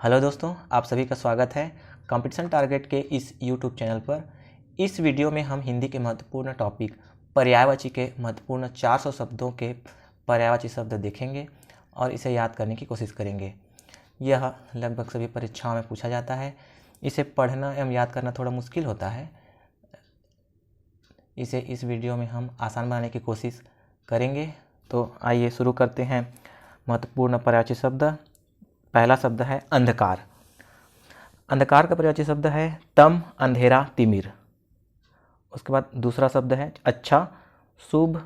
Hello दोस्तों, आप सभी का स्वागत है कंपटीशन टारगेट के इस यूट्यूब चैनल पर। इस वीडियो में हम हिंदी के महत्वपूर्ण टॉपिक पर्यायवाची के महत्वपूर्ण 400 शब्दों के पर्यायवाची शब्द देखेंगे और इसे याद करने की कोशिश करेंगे। यह लगभग सभी परीक्षाओं में पूछा जाता है। इसे पढ़ना एवं याद करना थोड़ा मुश्किल होता है। इसे इस वीडियो में हम आसान बनाने की कोशिश करेंगे। तो आइए शुरू करते हैं। महत्वपूर्ण पर्यायवाची शब्द। पहला शब्द है अंधकार। अंधकार का पर्यायवाची शब्द है तम, अंधेरा, तिमिर। उसके बाद दूसरा शब्द है अच्छा, शुभ,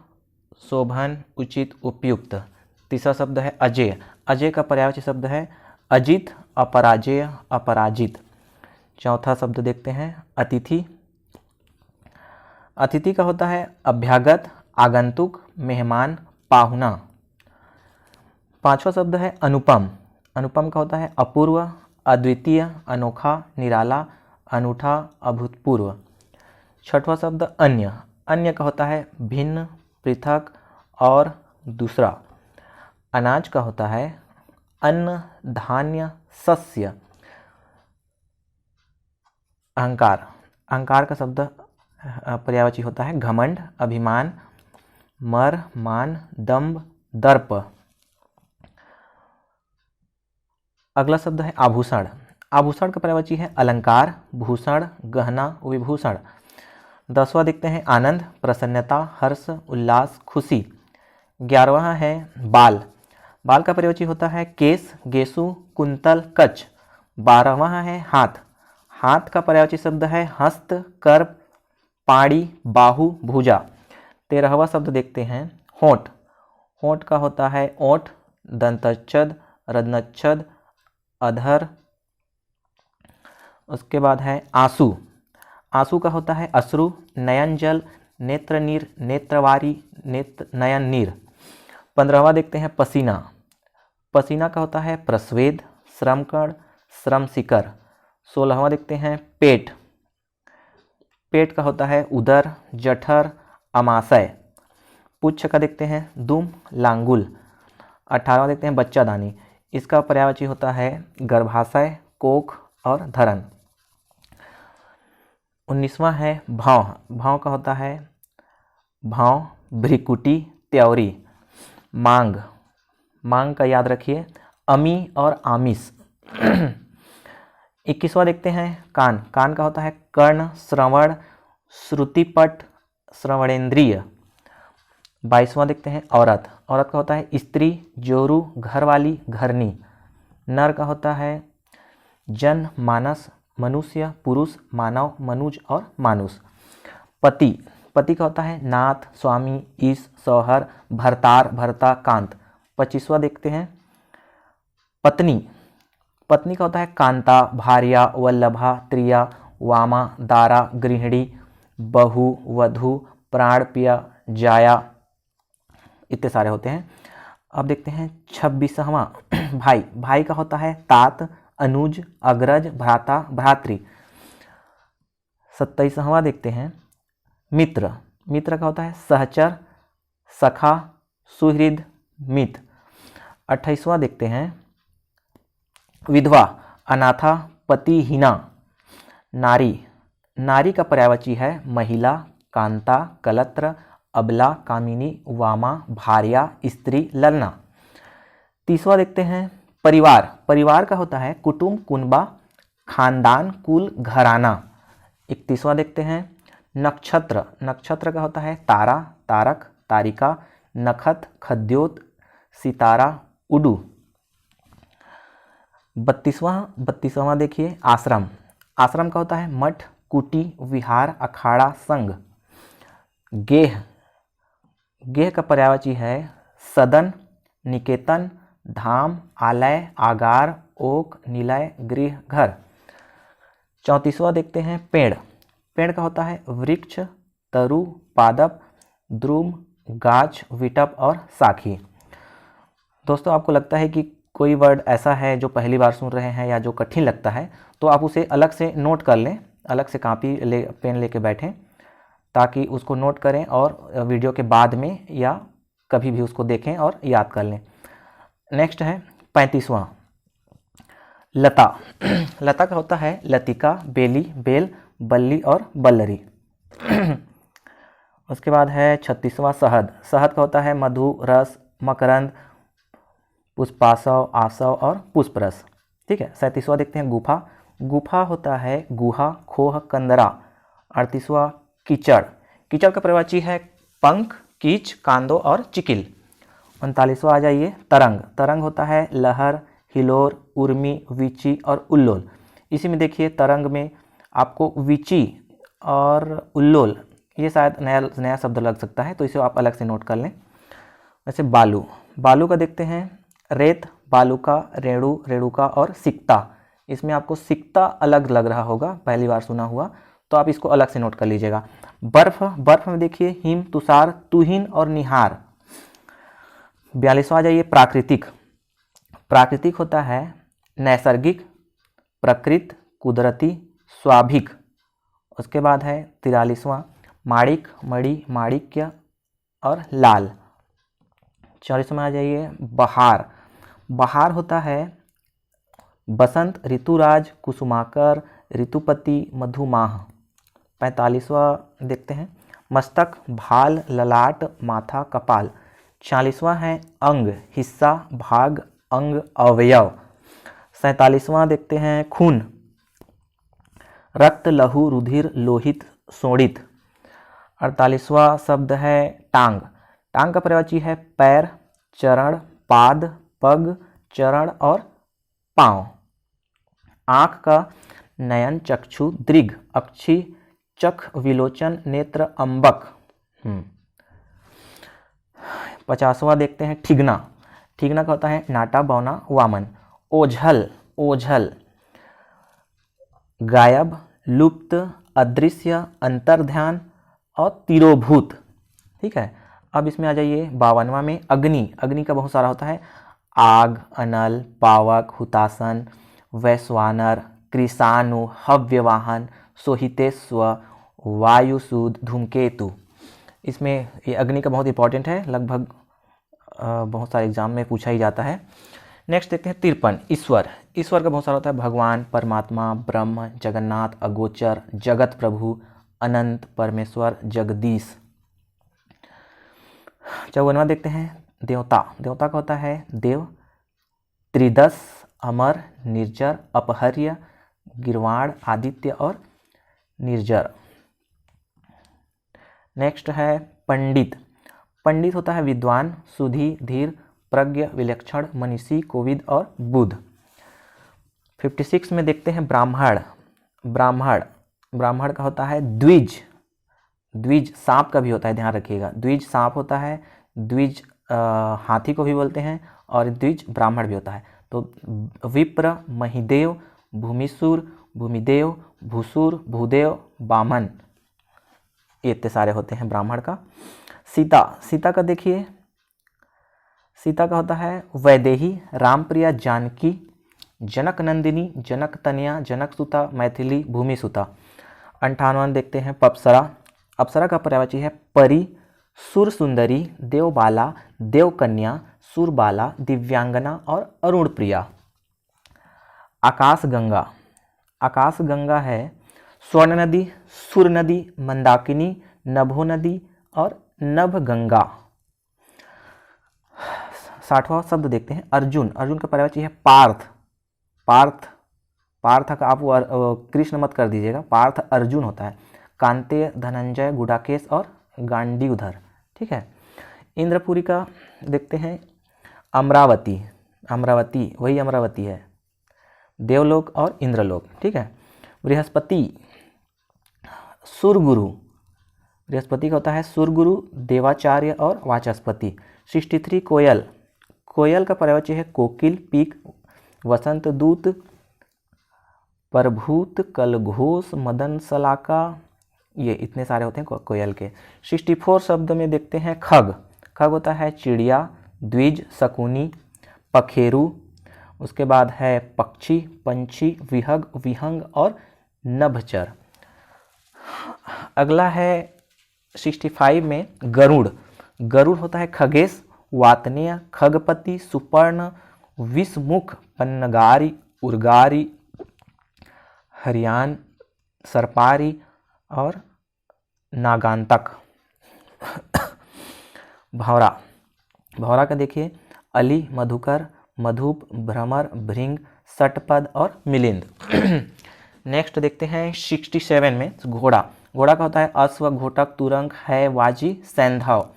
शोभन, उचित, उपयुक्त। तीसरा शब्द है अजेय। अजेय का पर्यायवाची शब्द है अजित, अपराजेय, अपराजित। चौथा शब्द देखते हैं अतिथि। अतिथि का होता है अभ्यागत, आगंतुक, मेहमान, पाहुना। पांचवा शब्द है अनुपम। अनुपम का होता है अपूर्व, अद्वितीय, अनोखा, निराला, अनूठा, अभूतपूर्व। छठवां शब्द अन्य। अन्य का होता है भिन्न, पृथक और दूसरा। अनाज का होता है अन्न, धान्य, सस्य। अहंकार। अहंकार का शब्द पर्यायवाची होता है घमंड, अभिमान, मर, मान, दंभ, दर्प। अगला शब्द है आभूषण। आभूषण का पर्यायवाची है अलंकार, भूषण, गहना, विभूषण। 10वां देखते हैं आनंद, प्रसन्नता, हर्ष, उल्लास, खुशी। 11वां है बाल। बाल का पर्यायवाची होता है केस, गेसु, कुंतल, कच। 12वां है हाथ। हाथ का पर्यायवाची शब्द है हस्त, कर, पाड़ी, बाहु, भुजा। 13वां शब्द देखते हैं होंठ। होंठ का होता है ओठ, दंतच्छद, रत्नच्छद, अधर। उसके बाद है आंसू। आंसू का होता है अश्रु, नयन जल, नेत्र नीर, नेत्रवारी, नयन नीर। 15वां देखते हैं पसीना। पसीना का होता है प्रस्वेद, श्रमकण, श्रम शिकर। 16वां देखते हैं पेट। पेट का होता है उदर, जठर, अमाशय। पुच्छ का देखते हैं दुम, लांगुल। 18वां देखते हैं बच्चादानी। इसका पर्यायवाची होता है गर्भाशय, कोख और धरण। 19वां है भाव। भाव का होता है भाव, भ्रिकुटी, त्योरी। मांग। मांग का याद रखिए अमी और आमिष। 21वां देखते हैं कान। कान का होता है कर्ण, श्रवण, श्रुतिपट, श्रवणेन्द्रिय। 22वां देखते हैं औरत। औरत का होता है स्त्री, जोरू, घरवाली, घरनी। नर का होता है जन, मानस, मनुष्य, पुरुष, मानव, मनुज और मानुष। पति। पति का होता है नाथ, स्वामी, ईश, सौहर, भरतार, भरता, कांत। 25वां देखते हैं पत्नी। पत्नी का होता है कांता, भार्या, वल्लभा, त्रिया, वामा, दारा, गृहिणी, बहु, वधु, प्राण, प्रिया, जाया। इतने सारे होते हैं। अब देखते हैं 26वां भाई। भाई का होता है तात, अनुज, अग्रज, भ्राता, भ्रातृ। 27वां देखते हैं मित्र। मित्र का होता है सहचर, सखा, सुहृद, मित। 28वां देखते हैं विधवा, अनाथा, पतिहीना। नारी। नारी का पर्यायवाची है महिला, कांता, कलत्र, अबला, कामिनी, वामा, भार्या, स्त्री, ललना। 30वां देखते हैं परिवार। परिवार का होता है कुटुंब, कुनबा, खानदान, कुल, घराना। 31वां देखते हैं नक्षत्र। नक्षत्र का होता है तारा, तारक, तारिका, नखत, खद्योत, सितारा, उडू। 32वां देखिए आश्रम। आश्रम का होता है मठ, कुटी, विहार, अखाड़ा, संघ। गेह। गेह का पर्यायवाची है सदन, निकेतन, धाम, आलय, आगार, ओक, निलय, गृह, घर। 34वां देखते हैं पेड़। पेड़ का होता है वृक्ष, तरु, पादप, द्रुम, गाछ, विटप और साखी। दोस्तों, आपको लगता है कि कोई वर्ड ऐसा है जो पहली बार सुन रहे हैं या जो कठिन लगता है, तो आप उसे अलग से नोट कर लें, अलग से कापी पेन लेके बैठें ताकि उसको नोट करें और वीडियो के बाद में या कभी भी उसको देखें और याद कर लें। नेक्स्ट है 35वां लता लता का होता है लतिका, बेली, बेल, बल्ली और बल्लरी। उसके बाद है 36वां शहद। शहद का होता है मधु, रस, मकरंद, पुष्पाशव, आशव और पुष्परस। ठीक है। 37वां देखते हैं गुफा। गुफा होता है गुहा, खोह, कंदरा। 38वां कीचड़। कीचड़ का पर्यायवाची है पंख, कीच, कांदो और चिकिल। 39वां आ जाइए तरंग। तरंग होता है लहर, हिलोर, उर्मी, वीची और उल्लोल। इसी में देखिए तरंग में आपको वीची और उल्लोल ये शायद नया शब्द लग सकता है, तो इसे आप अलग से नोट कर लें। वैसे बालू। बालू का देखते हैं रेत, बालूका, रेणु, रेणुका और सिक्ता। इसमें आपको सिक्ता अलग लग रहा होगा, पहली बार सुना हुआ, तो आप इसको अलग से नोट कर लीजिएगा। बर्फ। बर्फ में देखिए हिम, तुषार, तुहिन और निहार। 42वां आ जाइए प्राकृतिक। प्राकृतिक होता है नैसर्गिक, प्रकृत, कुदरती, स्वाभिक। उसके बाद है 43वां माणिक, मणि, माणिक्य और लाल। 44वां आ जाइए बहार। बहार होता है बसंत, ऋतुराज, कुसुमाकर, ऋतुपति, मधुमाह। 45वां देखते हैं मस्तक, भाल, ललाट, माथा, कपाल। 46वां है अंग, हिस्सा, भाग, अंग, अवयव। 47वां देखते हैं खून, रक्त, लहू, रुधिर, लोहित, शोणित। 48वां शब्द है टांग। टांग का पर्यायवाची है पैर, चरण, पाद, पग, चरण और पांव। आँख का नयन, चक्षु, दृग, अक्षी, चख, विलोचन, नेत्र, अंबक। 50वां देखते हैं ठिगना। ठिगना का होता है नाटा, बौना, वामन। ओझल। ओझल गायब, लुप्त, अदृश्य, अंतर्ध्यान और तिरोभूत। ठीक है। अब इसमें आ जाइए 52वां में अग्नि। अग्नि का बहुत सारा होता है आग, अनल, पावक, हुतासन, वैश्वानर, कृषाणु, हव्यवाहन, सोहितेश्व, वायुसूद, धूमकेतु। इसमें ये अग्नि का बहुत इंपॉर्टेंट है, लगभग बहुत सारे एग्जाम में पूछा ही जाता है। नेक्स्ट देखते हैं 53 ईश्वर। ईश्वर का बहुत सारा होता है भगवान, परमात्मा, ब्रह्म, जगन्नाथ, अगोचर, जगत प्रभु, अनंत, परमेश्वर, जगदीश। 54वां देखते हैं देवता। देवता का होता है देव, त्रिदश, अमर, निर्जर, अपहर्य, गिरवाण, आदित्य और निर्जर। नेक्स्ट है पंडित। पंडित होता है विद्वान, सुधी, धीर, प्रज्ञ, विलक्षण, मनीषी, कोविद और बुध। 56 में देखते हैं ब्राह्मण। ब्राह्मण। ब्राह्मण का होता है द्विज। द्विज सांप का भी होता है, ध्यान रखिएगा। द्विज सांप होता है, द्विज हाथी को भी बोलते हैं और द्विज ब्राह्मण भी होता है। तो विप्र, महिदेव, भूमिसूर, भूमिदेव, भूसुर, भूदेव, बामन, ये इतने सारे होते हैं ब्राह्मण का। सीता। सीता का देखिए सीता का होता है वैदेही, रामप्रिया, जानकी, जनक नंदिनी, जनक तनया, जनक सुता, मैथिली, भूमि सुता। 58वां देखते हैं अप्सरा। अप्सरा का पर्यायवाची है परी, सुर सुंदरी, देवबाला, देवकन्या, सुरबाला, दिव्यांगना और अरुण प्रिया। आकाश गंगा। आकाश गंगा है स्वर्ण नदी, सुर नदी, मंदाकिनी, नभो नदी और नभ गंगा। 60वां शब्द देखते हैं अर्जुन। अर्जुन का पर्यायवाची है पार्थ। पार्थ पार्थ का आप कृष्ण मत कर दीजिएगा, पार्थ अर्जुन होता है। कांतेय, धनंजय, गुडाकेश और गांडीवधर। ठीक है। इंद्रपुरी का देखते हैं अमरावती। अमरावती वही अमरावती है, देवलोक और इंद्रलोक। ठीक है। बृहस्पति, सुरगुरु। बृहस्पति का होता है सुरगुरु, देवाचार्य और वाचस्पति। 63 कोयल। कोयल का पर्यायवाची है कोकिल, पीक, वसंत दूत, प्रभूत, कलघोष, मदन सलाका, ये इतने सारे होते हैं कोयल के। 64 शब्द में देखते हैं खग। खग होता है चिड़िया, द्विज, शकुनी, पखेरु। उसके बाद है पक्षी, पंछी, विहग, विहंग और नभचर। अगला है 65 में गरुड़। गरुड़ होता है खगेश, वातनीय, खगपति, सुपर्ण, विषमुख, पन्नगारी उर्गारी, हरियान, सरपारी और नागांतक। भौरा, भौरा का देखिए अली, मधुकर, मधुप, भ्रमर, भृंग, षटपद और मिलिंद। नेक्स्ट देखते हैं 67 में घोड़ा। घोड़ा का होता है अश्व, घोटक, तुरंग, है, वाजी, सैंधव।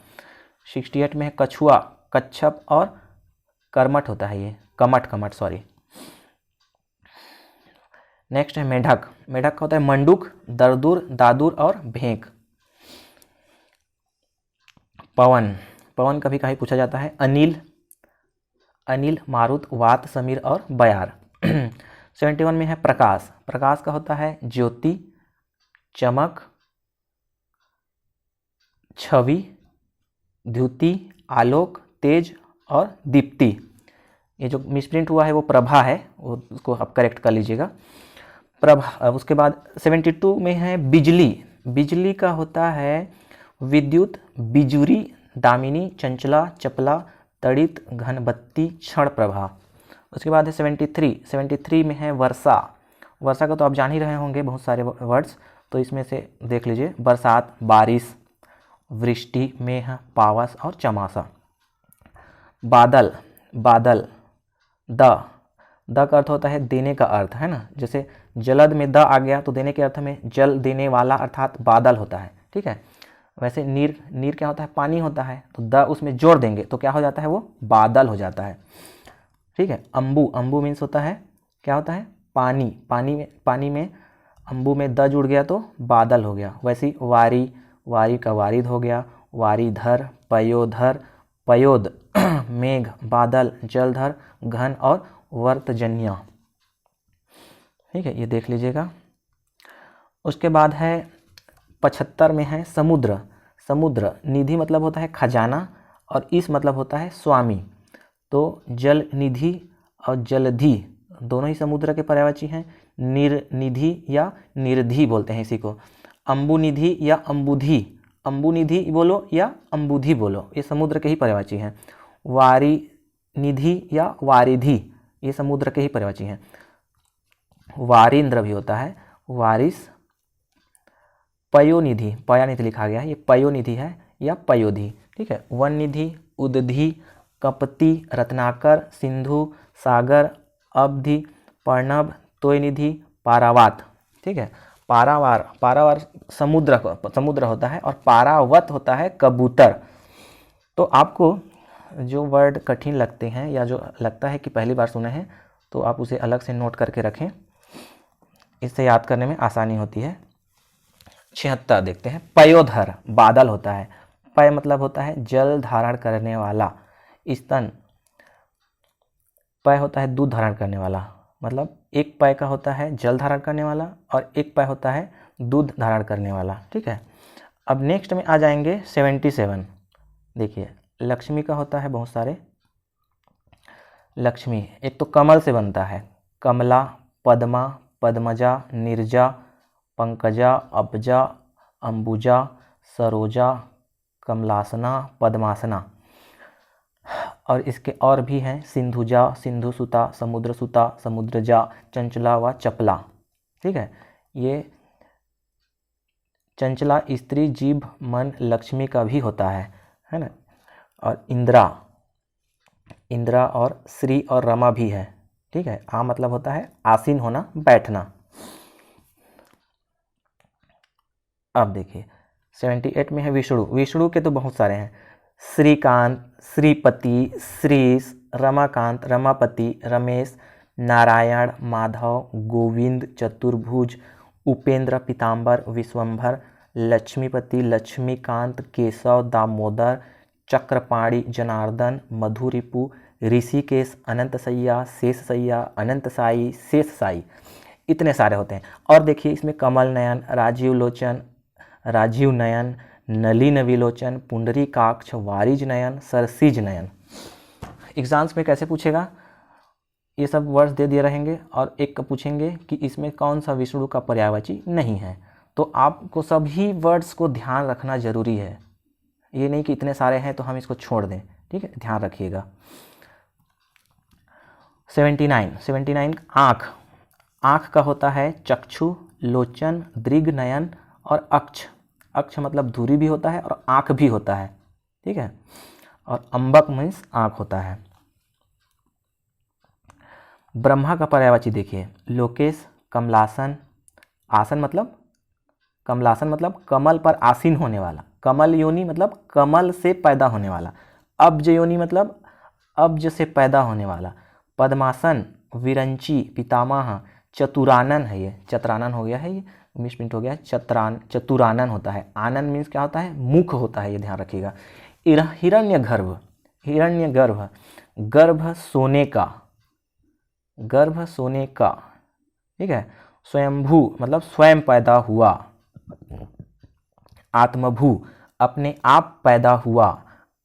68 में है कछुआ, कच्छप और कर्मठ होता है ये, कमठ सॉरी। नेक्स्ट है मेढक। मेढक का होता है मंडूक, दरदुर, दादुर और भेंक। पवन, पवन कभी कभी पूछा जाता है अनिल, अनिल, मारुत, वात, समीर और बयार। 71 में है प्रकाश। प्रकाश का होता है ज्योति, चमक, छवि, द्युति, आलोक, तेज और दीप्ति। ये जो मिसप्रिंट हुआ है वो प्रभा है, वो उसको आप करेक्ट कर लीजिएगा, प्रभा। उसके बाद 72 में है बिजली। बिजली का होता है विद्युत, बिजुरी, दामिनी, चंचला, चपला, तड़ित, घनबत्ती, क्षण प्रभा। उसके बाद है 73 में है वर्षा। वर्षा का तो आप जान ही रहे होंगे बहुत सारे वर्ड्स, तो इसमें से देख लीजिए बरसात, बारिश, वृष्टि, मेघ, पावस और चमासा। बादल, बादल, द का अर्थ होता है देने का अर्थ, है ना। जैसे जलद में द आ गया तो देने के अर्थ में जल देने वाला अर्थात बादल होता है, ठीक है। वैसे नीर, नीर क्या होता है, पानी होता है, तो द उसमें जोड़ देंगे तो क्या हो जाता है, वो बादल हो जाता है, ठीक है। अम्बु, अम्बु मीन्स होता है, क्या होता है, पानी, पानी में अम्बु में द जुड़ गया तो बादल हो गया। वैसे ही वारी, वारी का वारिद हो गया, वारीधर, पयोधर, पयोद, मेघ, बादल, जलधर, घन और वर्तजन्य, ठीक है, ये देख लीजिएगा। उसके बाद है 75 में है समुद्र। समुद्र, निधि मतलब होता है खजाना और इस मतलब होता है स्वामी, तो जल निधि और जलधि दोनों ही समुद्र के पर्यायवाची हैं। निर्निधि या निर्धि बोलते हैं इसी को। अम्बुनिधि या अम्बुधि, अम्बुनिधि बोलो या अम्बुधि बोलो, ये समुद्र के ही पर्यायवाची हैं। वारी निधि या वारिधि, ये समुद्र के ही पर्यायवाची हैं। वारिंद्र भी होता है, वारिस, पयोनिधि, पयानिधि लिखा गया है, ये पयोनिधि है या पयोधि, ठीक है। वन निधि, उदधि, कपति, रत्नाकर, सिंधु, सागर, अवधि, पर्णव, तोयनिधि, पारावात, ठीक है। पारावार, पारावार समुद्र होता है और पारावत होता है कबूतर। तो आपको जो वर्ड कठिन लगते हैं या जो लगता है कि पहली बार सुने हैं तो आप उसे अलग से नोट करके रखें, इससे याद करने में आसानी होती है। 76 देखते हैं पयोधर, बादल होता है। पय मतलब होता है जल धारण करने वाला। स्तन, पय होता है दूध धारण करने वाला, मतलब एक पय का होता है जल धारण करने वाला और एक पय होता है दूध धारण करने वाला, ठीक है। अब नेक्स्ट में आ जाएंगे 77। देखिए लक्ष्मी का होता है बहुत सारे। लक्ष्मी एक तो कमल से बनता है, कमला, पद्मा, पद्मजा, निर्जा, पंकजा, अब्जा, अंबुजा, सरोजा, कमलासना, पद्मासना। और इसके और भी हैं सिंधुजा, सिंधुसुता, समुद्रसुता, समुद्रजा, चंचला व चपला, ठीक है। ये चंचला स्त्री, जीभ, मन, लक्ष्मी का भी होता है ना। और इंद्रा, इंद्रा और श्री और रमा भी है, ठीक है। आ मतलब होता है आसीन होना, बैठना। अब देखिए 78 में है विष्णु। विष्णु के तो बहुत सारे हैं, श्रीकांत, श्रीपति, श्रीश, रमाकांत, रमापति, रमेश, नारायण, माधव, गोविंद, चतुर्भुज, उपेंद्र, पीताम्बर, विश्वंभर, लक्ष्मीपति, लक्ष्मीकांत, केशव, दामोदर, चक्रपाणी, जनार्दन, मधुरिपु, ऋषिकेश, अनंतसैया, शेषसैया, अनंतसाई, शेषसाई, इतने सारे होते हैं। और देखिए इसमें कमल नयन, राजीव लोचन, राजीव नयन, नलिन विलोचन, पुंडरीकाक्ष, वारिज नयन, सरसिज नयन। एग्जाम्स में कैसे पूछेगा, ये सब वर्ड्स दे दिए रहेंगे और एक का पूछेंगे कि इसमें कौन सा विष्णु का पर्यायवाची नहीं है। तो आपको सभी वर्ड्स को ध्यान रखना जरूरी है, ये नहीं कि इतने सारे हैं तो हम इसको छोड़ दें, ठीक है, ध्यान रखिएगा। 79 आँख। आँख का होता है चक्षु, लोचन, दृग, नयन और अक्ष। अक्ष मतलब धुरी भी होता है और आँख भी होता है, ठीक है। और अम्बक मीन्स आँख होता है। ब्रह्मा का पर्यायवाची देखिए, लोकेश, कमलासन। आसन मतलब, कमलासन मतलब कमल पर आसीन होने वाला। कमल योनि मतलब कमल से पैदा होने वाला। अब्ज योनि मतलब अब्ज से पैदा होने वाला। पद्मासन, विरंची, पितामह, चतुरानन है ये, चतुरानन हो गया है ये, 19 मिनट हो गया है। चतुरानन होता है। आनन मीन्स क्या होता है, मुख होता है, ये ध्यान रखिएगा। हिरण्यगर्भ, हिरण्यगर्भ, गर्भ सोने का, गर्भ सोने का, ठीक है। स्वयंभू मतलब स्वयं पैदा हुआ। आत्मभू अपने आप पैदा हुआ।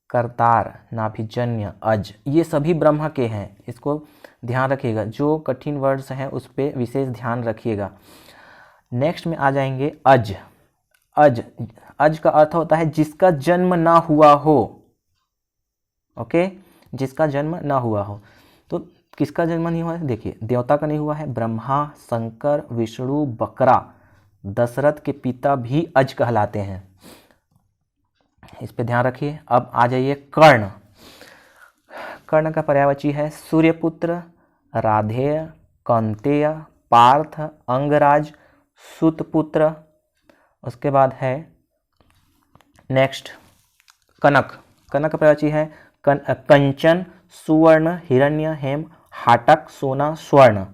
करतार, नाभिजन्य, अज, ये सभी ब्रह्म के हैं, इसको ध्यान रखिएगा। जो कठिन वर्ड्स हैं उस पर विशेष ध्यान रखिएगा। नेक्स्ट में आ जाएंगे अज। अज, अज का अर्थ होता है जिसका जन्म ना हुआ हो। ओके, जिसका जन्म ना हुआ हो। तो किसका जन्म नहीं हुआ है, देखिए देवता का नहीं हुआ है। ब्रह्मा, शंकर, विष्णु, बकरा, दशरथ के पिता भी अज कहलाते हैं, इस पे ध्यान रखिए। अब आ जाइए कर्ण। कर्ण का पर्यायवाची है सूर्यपुत्र, राधेय, कौंतेय, पार्थ, अंगराज, सुतपुत्र। उसके बाद है नेक्स्ट कनक। कनक का पर्यायवाची है कंचन, सुवर्ण, हिरण्य, हेम, हाटक, सोना, स्वर्ण।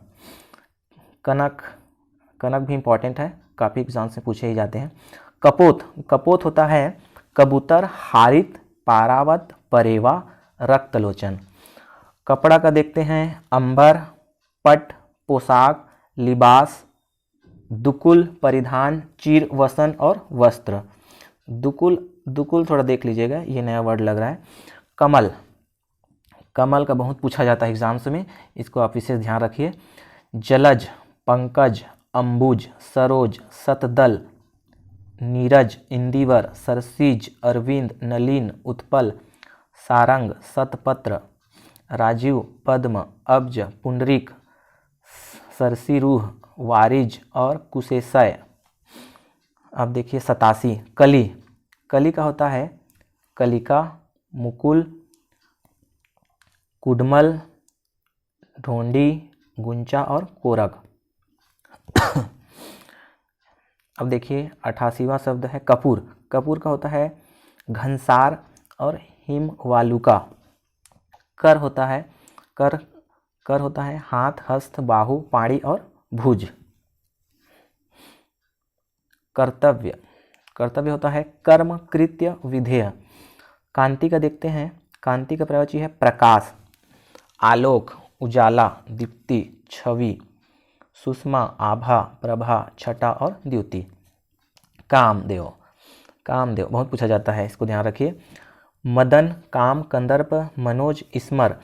कनक, कनक भी इंपॉर्टेंट है, काफ़ी एग्जाम से पूछे ही जाते हैं। कपोत, कपोत होता है कबूतर, हारित, पारावत, परेवा, रक्तलोचन। कपड़ा का देखते हैं अंबर, पट, पोशाक, लिबास, दुकुल, परिधान, चीर, वसन और वस्त्र। दुकुल, दुकुल थोड़ा देख लीजिएगा, ये नया वर्ड लग रहा है। कमल, कमल का बहुत पूछा जाता है एग्जाम्स में, इसको आप विशेष ध्यान रखिए। जलज, पंकज, अंबुज, सरोज, सतदल, नीरज, इंदिवर, सरसीज, अरविंद, नलिन, उत्पल, सारंग, सतपत्र, राजीव, पद्म, अब्ज, पुंडरीक, सरसीरूह, वारिज और कुशेशय। अब देखिए 87 कली। कली का होता है कलिका, मुकुल, कुडमल, ढोंडी, गुंचा और कोरग। अब देखिए 88वां शब्द है कपूर। कपूर का होता है घनसार और हिमवालुका। कर होता है कर होता है हाथ, हस्त, बाहु, पाड़ी और भुज। कर्तव्य, कर्तव्य होता है कर्म, कृत्य, विधेय। कांति का देखते हैं, कांति का पर्यायवाची है प्रकाश, आलोक, उजाला, दीप्ति, छवि, सुषमा, आभा, प्रभा, छटा और द्युति। कामदेव, कामदेव बहुत पूछा जाता है, इसको ध्यान रखिए। मदन, काम, कंदर्प, मनोज, स्मर,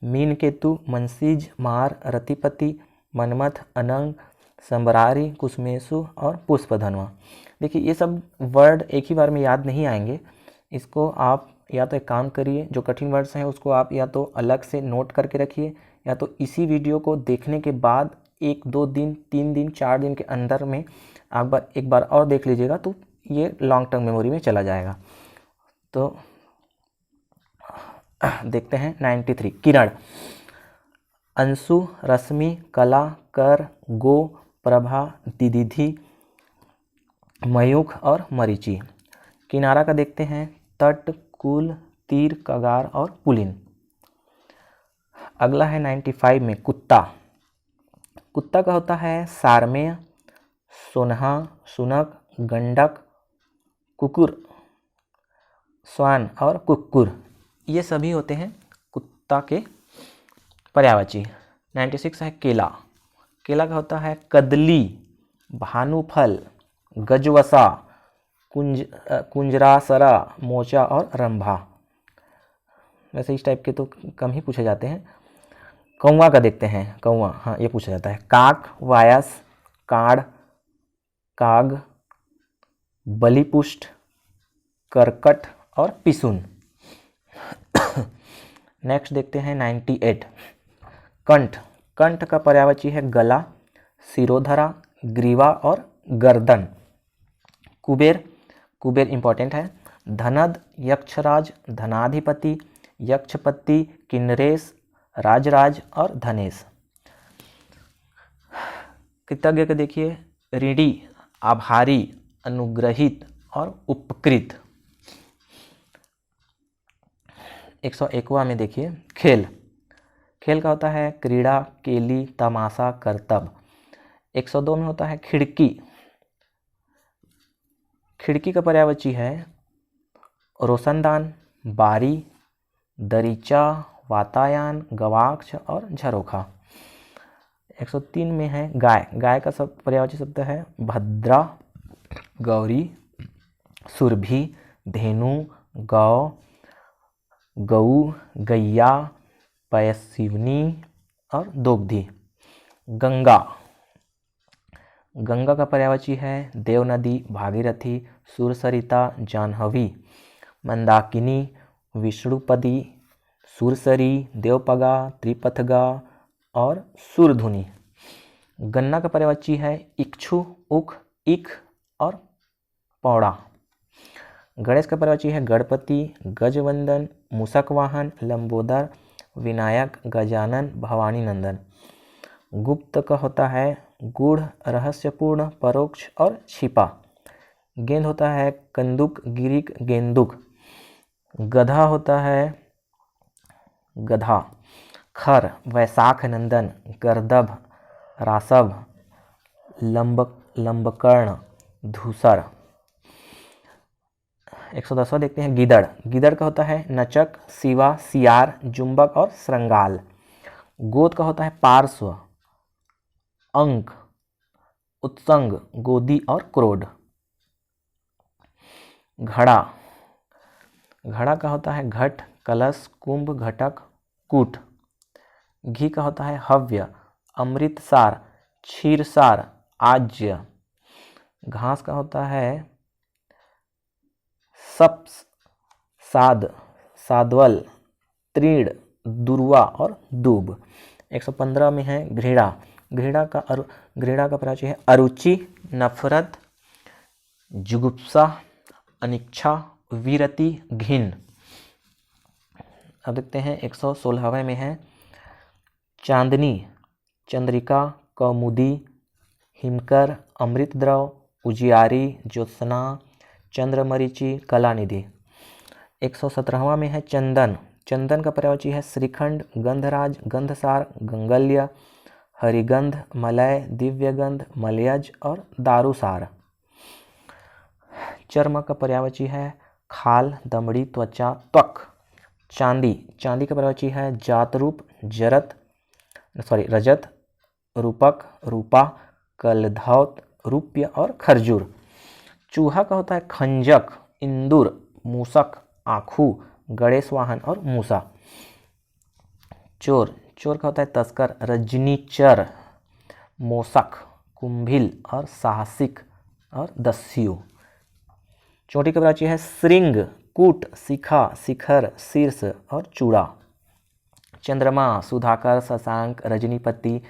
मीनकेतु, मनसीज, मार, रतिपति, मनमथ, अनंग, संबरारी, कुसमेसु और पुष्पधनवा। देखिए ये सब वर्ड एक ही बार में याद नहीं आएंगे, इसको आप या तो एक काम करिए, जो कठिन वर्ड्स हैं उसको आप या तो अलग से नोट करके रखिए, या तो इसी वीडियो को देखने के बाद 1-2 दिन, 3 दिन, 4 दिन के अंदर में आप एक बार और देख लीजिएगा, तो ये लॉन्ग टर्म मेमोरी में चला जाएगा। तो देखते हैं 93 किरण। अंशु, रश्मि, कला, कर, गो, प्रभा, दिदिधि, मयूख और मरीचि। किनारा का देखते हैं तट, कुल, तीर, कगार और पुलिन। अगला है 95 में कुत्ता। कुत्ता का होता है सारमेय, सोनहा, सुनक, गंडक, कुकुर, स्वान और कुक्कुर। ये सभी होते हैं कुत्ता के पर्यायवाची। 96 है केला। केला का होता है कदली, भानुफल, गजवसा, कुंजरासरा, मोचा और रंभा। वैसे इस टाइप के तो कम ही पूछे जाते हैं। कौवा का देखते हैं, कौवा, हाँ ये पूछा जाता है। काक, वायस, काड़, काग, बलिपुष्ट, करकट और पिसुन। नेक्स्ट देखते हैं 98 कंठ, कंठ का पर्यायवाची है गला, सिरोधरा, ग्रीवा और गर्दन। कुबेर, कुबेर इंपॉर्टेंट है। धनद, यक्षराज, धनाधिपति, यक्षपति, किन्नरेश, राजराज और धनेश। कृतज्ञ के देखिए ऋणी, आभारी, अनुग्रहित और उपकृत। 101वां में देखिए खेल, खेल का होता है क्रीड़ा, केली, तमाशा, करतब। 102 में होता है खिड़की, खिड़की का पर्यायवाची है रोशनदान, बारी, दरीचा, वातायन, गवाक्ष और झरोखा। 103 में है गाय, गाय का सब पर्यायवाची शब्द है भद्रा, गौरी, सुरभि, धेनु, गौ, गऊ, गैया, पयस्विनी और दोग्धी। गंगा, गंगा का पर्यायवाची है देव नदी, भागीरथी, सुरसरिता, जाह्नवी, मंदाकिनी, विष्णुपदी, सुरसरी, देवपगा, त्रिपथगा और सुरधुनी। गन्ना का पर्यायवाची है इक्षु, उख, इख और पौड़ा। गणेश का पर्यायवाची है गणपति, गजवंदन, मूषक वाहन, लंबोदर, विनायक, गजानन, भवानी नंदन। गुप्त का होता है गूढ़, रहस्यपूर्ण, परोक्ष और छिपा। गेंद होता है कंदुक, गिरिक, गेंदुक। गधा होता है गधा। खर, वैशाख नंदन, गर्दभ, रासभ, लंबकर्ण, धूसर। 110वां देखते हैं गिदड़, गिदड़ का होता है नचक, सिवा, सियार, जुम्बक और श्रृंगाल। गोद का होता है पार्श्व, अंक, उत्संग, गोदी और क्रोध। घड़ा, घड़ा का होता है घट, कलश, कुंभ, घटक, कूट। घी का होता है हव्य, अमृतसार, क्षीरसार, आज्य। घास का होता है सप्स, साद, सादवल, तृण, दुर्वा और दूब। 115 में है घृणा, घृणा का पर्यायवाची है अरुचि, नफरत, जुगुप्सा, अनिच्छा, विरति, घिन। अब देखते हैं 116वें में है चांदनी, चंद्रिका, कौमुदी, हिमकर, अमृत द्रव, उजियारी, ज्योत्सना, चंद्रमरीचि, कलानिधि। 117वां में है चंदन, चंदन का पर्यायवाची है श्रीखंड, गंधराज, गंधसार, गंगल्य, हरिगंध, मलय, दिव्यगंध, मलयज और दारुसार। चर्म का पर्यायवाची है खाल, दमड़ी, त्वचा, त्वक। चांदी, चांदी का पर्यायवाची है जातरूप, रजत, रूपक, रूपा, कलधौत, रूप्य और खरजूर। चूहा का होता है खंजक, इंदुर, मूसक, आखू, गणेश वाहन और मूसा। चोर, चोर का होता है तस्कर, रजनीचर, मोसक, कुंभिल और साहसिक और दस्यु। चोटी का पर्यायवाची है श्रृंग, कूट, शिखा, शिखर, शीर्ष और चूड़ा। चंद्रमा, सुधाकर, शशांक, रजनीपति,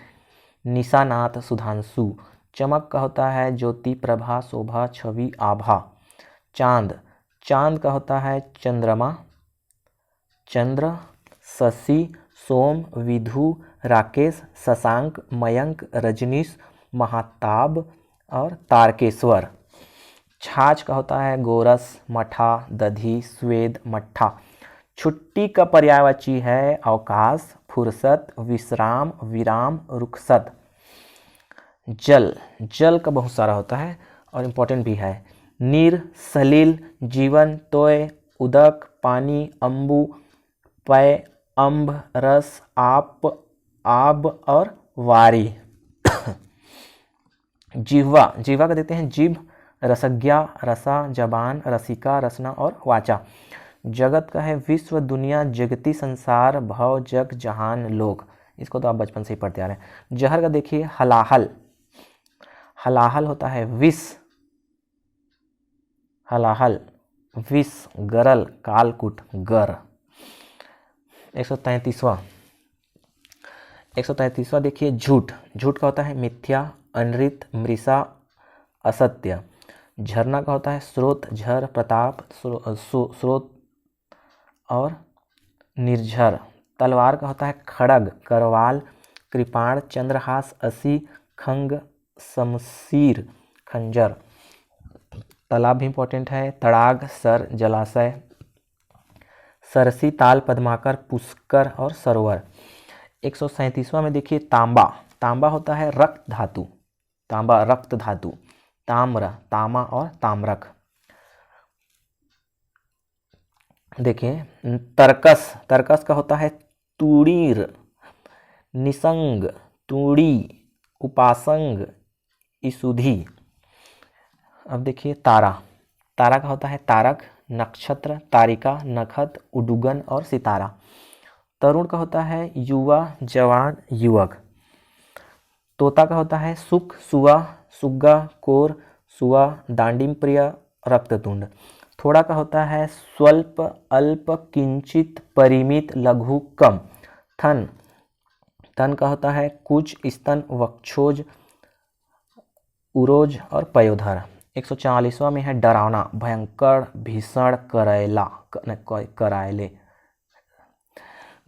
निशानाथ, सुधांशु। चमक का होता है ज्योति, प्रभा, शोभा, छवि, आभा। चांद, चांद का होता है चंद्रमा, चंद्र, शशि, सोम, विधु, राकेश, शशांक, मयंक, रजनीश, महाताब और तारकेश्वर। छाछ का होता है गोरस, मठा, दधी, स्वेद, मट्ठा। छुट्टी का पर्यायवाची है अवकाश, फुर्सत, विश्राम, विराम, रुखसत। जल, जल का बहुत सारा होता है और इम्पोर्टेंट भी है। नीर, सलील, जीवन, तोय, उदक, पानी, अम्बु, पय, अम्ब, रस, आप, आब और वारी। जिह्वा, जिह्वा का देते हैं जिभ, रसज्ञा, रसा, जबान, रसिका, रसना और वाचा। जगत का है विश्व, दुनिया, जगती, संसार, भव, जग, जहान, लोक। इसको तो आप बचपन से ही पढ़ते आ रहे हैं। जहर का देखिए हलाहल, हलाहल होता है विष, हलाहल विष, गरल, कालकुट, गर। 133वां 133वां देखिए झूठ। झूठ का होता है मिथ्या, अनृत, मृषा, असत्य। झरना का होता है स्रोत, झर, प्रताप, स्रोत और निर्झर। तलवार का होता है खड़ग, करवाल, कृपाण, चंद्रहास, असी, खंग, शमशीर, खंजर। तालाब भी इंपॉर्टेंट है, तड़ाग, सर, जलाशय, सरसी, ताल, पद्माकर, पुष्कर और सरोवर। 137वां में देखिए तांबा। तांबा होता है रक्त धातु, तांबा रक्त धातु। ताम्र, तामा और ताम्रक। देखिए तर्कस। तर्कस का होता है तूणीर, निसंग, तूड़ी, उपासंग, ईसुधि। अब देखिए तारा। तारा का होता है तारक, नक्षत्र, तारिका, नखत, उडुगन और सितारा। तरुण का होता है युवा, जवान, युवक। तोता का होता है सुख, सुआ, सुग्गा, कोर, सुआ, दांडिम प्रिय, रक्ततुंड। थोड़ा का होता है स्वल्प, अल्प, किंचित, परिमित, लघु, कम। थन। थन का होता है कुछ, स्तन, वक्षोज, उरोज और पयोधर। 144वां में है डरावना, भयंकर, भीषण, करायले।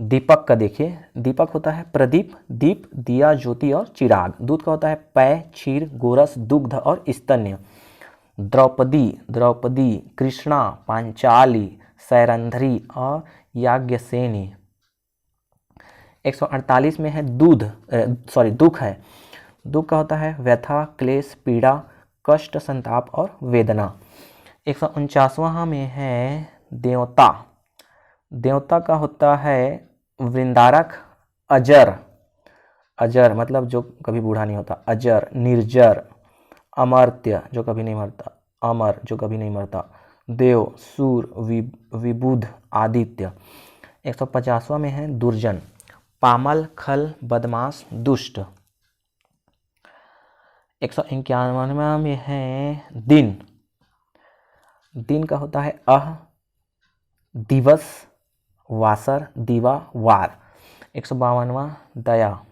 दीपक का देखिए, दीपक होता है प्रदीप, दीप, दिया, ज्योति और चिराग। दूध का होता है पेय, क्षीर, गोरस, दुग्ध और स्तन्य। द्रौपदी, द्रौपदी, कृष्णा, पांचाली, सैरंध्री और याज्ञसेनी। 148 में है दुख है। दुख का होता है व्यथा, क्लेश, पीड़ा, कष्ट, संताप और वेदना। 149वां में है देवता। देवता का होता है वृंदारक, अजर, अजर मतलब जो कभी बूढ़ा नहीं होता, अजर, निर्जर, अमर्त्य जो कभी नहीं मरता, अमर जो कभी नहीं मरता, देव, सूर, विबुध, आदित्य। 150वां में है दुर्जन, पामल, खल, बदमाश, दुष्ट। 151वां में है दिन। दिन का होता है दिवस, वासर, दीवा, वार। 152वां दया।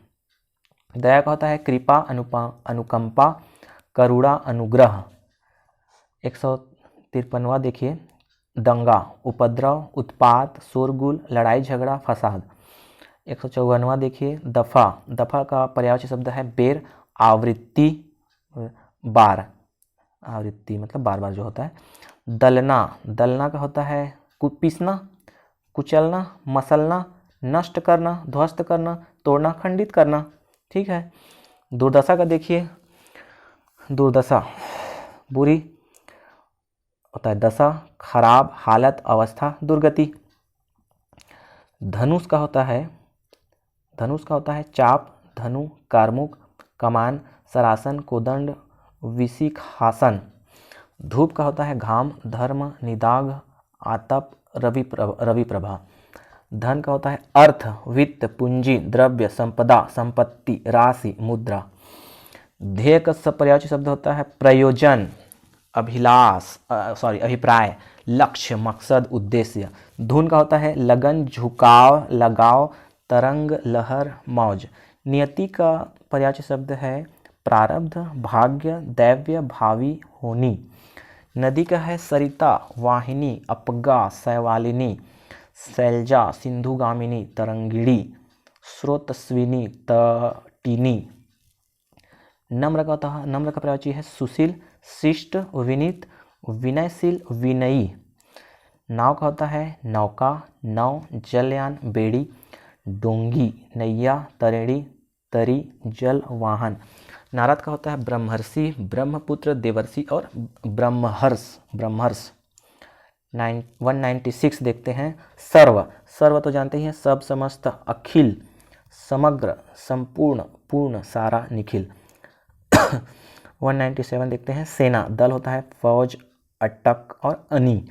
दया का होता है कृपा, अनुकंपा, करुणा, अनुग्रह। 153वां देखिए दंगा, उपद्रव, उत्पात, शोरगुल, लड़ाई झगड़ा, फसाद। 154वां देखिए दफा। दफा का पर्यायवाची शब्द है बेर, आवृत्ति, बार। आवृत्ति मतलब बार बार जो होता है। दलना। दलना का होता है पीसना, कुचलना, मसलना, नष्ट करना, ध्वस्त करना, तोड़ना, खंडित करना। ठीक है। दुर्दशा का देखिए, दुर्दशा बुरी होता है दशा, खराब, हालत, अवस्था, दुर्गति। धनुष का होता है चाप, धनु, कारमुक, कमान, सरासन, कोदंड, विशिखासन। धूप का होता है घाम, धर्म, निदाघ, आतप, रवि प्रभा। धन का होता है अर्थ, वित्त, पूंजी, द्रव्य, संपदा, संपत्ति, राशि, मुद्रा। ध्येय का पर्यायवाची शब्द होता है प्रयोजन, अभिप्राय, लक्ष्य, मकसद, उद्देश्य। धुन का होता है लगन, झुकाव, लगाव, तरंग, लहर, मौज। नियति का पर्यायवाची शब्द है प्रारब्ध, भाग्य, दैव्य, भावी, होनी। नदी का है सरिता, वाहिनी, अपगा, शैवालिनी, शैलजा, सिंधुगामिनी, तरंगिणी, स्रोतस्विनी, तटिनी। नम्र का पर्यायवाची है सुशील, शिष्ट, विनीत, विनयशील, विनयी। नाव का होता है नौका, नौ, जलयान, बेड़ी, डोंगी, नैया, तरेड़ी, तरी, जल वाहन। नारद का होता है ब्रह्मर्षि, ब्रह्मपुत्र, देवर्षि और ब्रह्मर्ष। 196 देखते हैं सर्व। सर्व तो जानते ही हैं, सब, समस्त, अखिल, समग्र, संपूर्ण, पूर्ण, सारा, निखिल। 197 देखते हैं सेना। दल होता है फौज, अटक और अनी।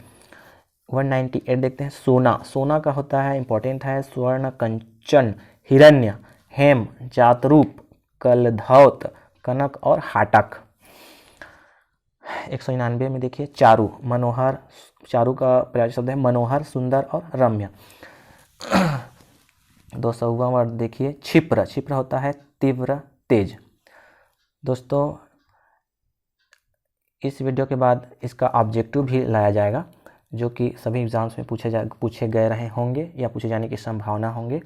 198 देखते हैं सोना। सोना का होता है इंपॉर्टेंट है स्वर्ण, कंचन, हिरण्य, हेम, जातरूप, कलधौत, कनक और हाटक। 199 में देखिए चारु, मनोहर। चारु का पर्यायवाची शब्द है मनोहर, सुंदर और रम्य। 200वां वर्ड देखिए क्षिप्र। क्षिप्र होता है तीव्र, तेज। दोस्तों इस वीडियो के बाद इसका ऑब्जेक्टिव भी लाया जाएगा, जो कि सभी एग्ज़ाम्स में पूछे गए रहे होंगे या पूछे जाने की संभावना होंगे।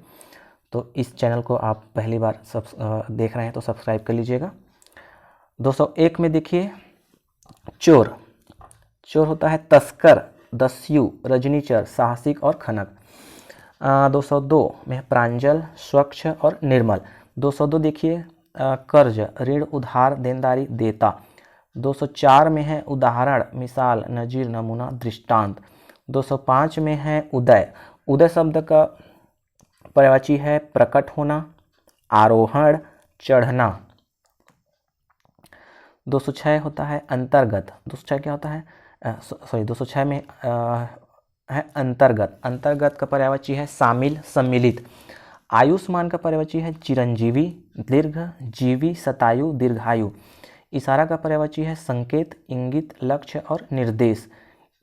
तो इस चैनल को आप पहली बार देख रहे हैं तो सब्सक्राइब कर लीजिएगा। 201 में देखिए चोर। चोर होता है तस्कर, दस्यु, रजनीचर, साहसिक और खनक। 202 में प्रांजल, स्वच्छ और निर्मल। 202 देखिए कर्ज, ऋण, उधार, देनदारी, देता। 204 में है उदाहरण, मिसाल, नजीर, नमूना, दृष्टांत। 205 में है उदय। उदय शब्द का पर्यायवाची है प्रकट होना, आरोहण, चढ़ना। 206 होता है अंतर्गत। 206 क्या होता है, 206 में है अंतर्गत। अंतर्गत का पर्यायवाची है शामिल, सम्मिलित। आयुष्मान का पर्यायवाची है चिरंजीवी, दीर्घ, जीवी, शतायु, दीर्घायु। इशारा का पर्यायवाची है संकेत, इंगित, लक्ष्य और निर्देश।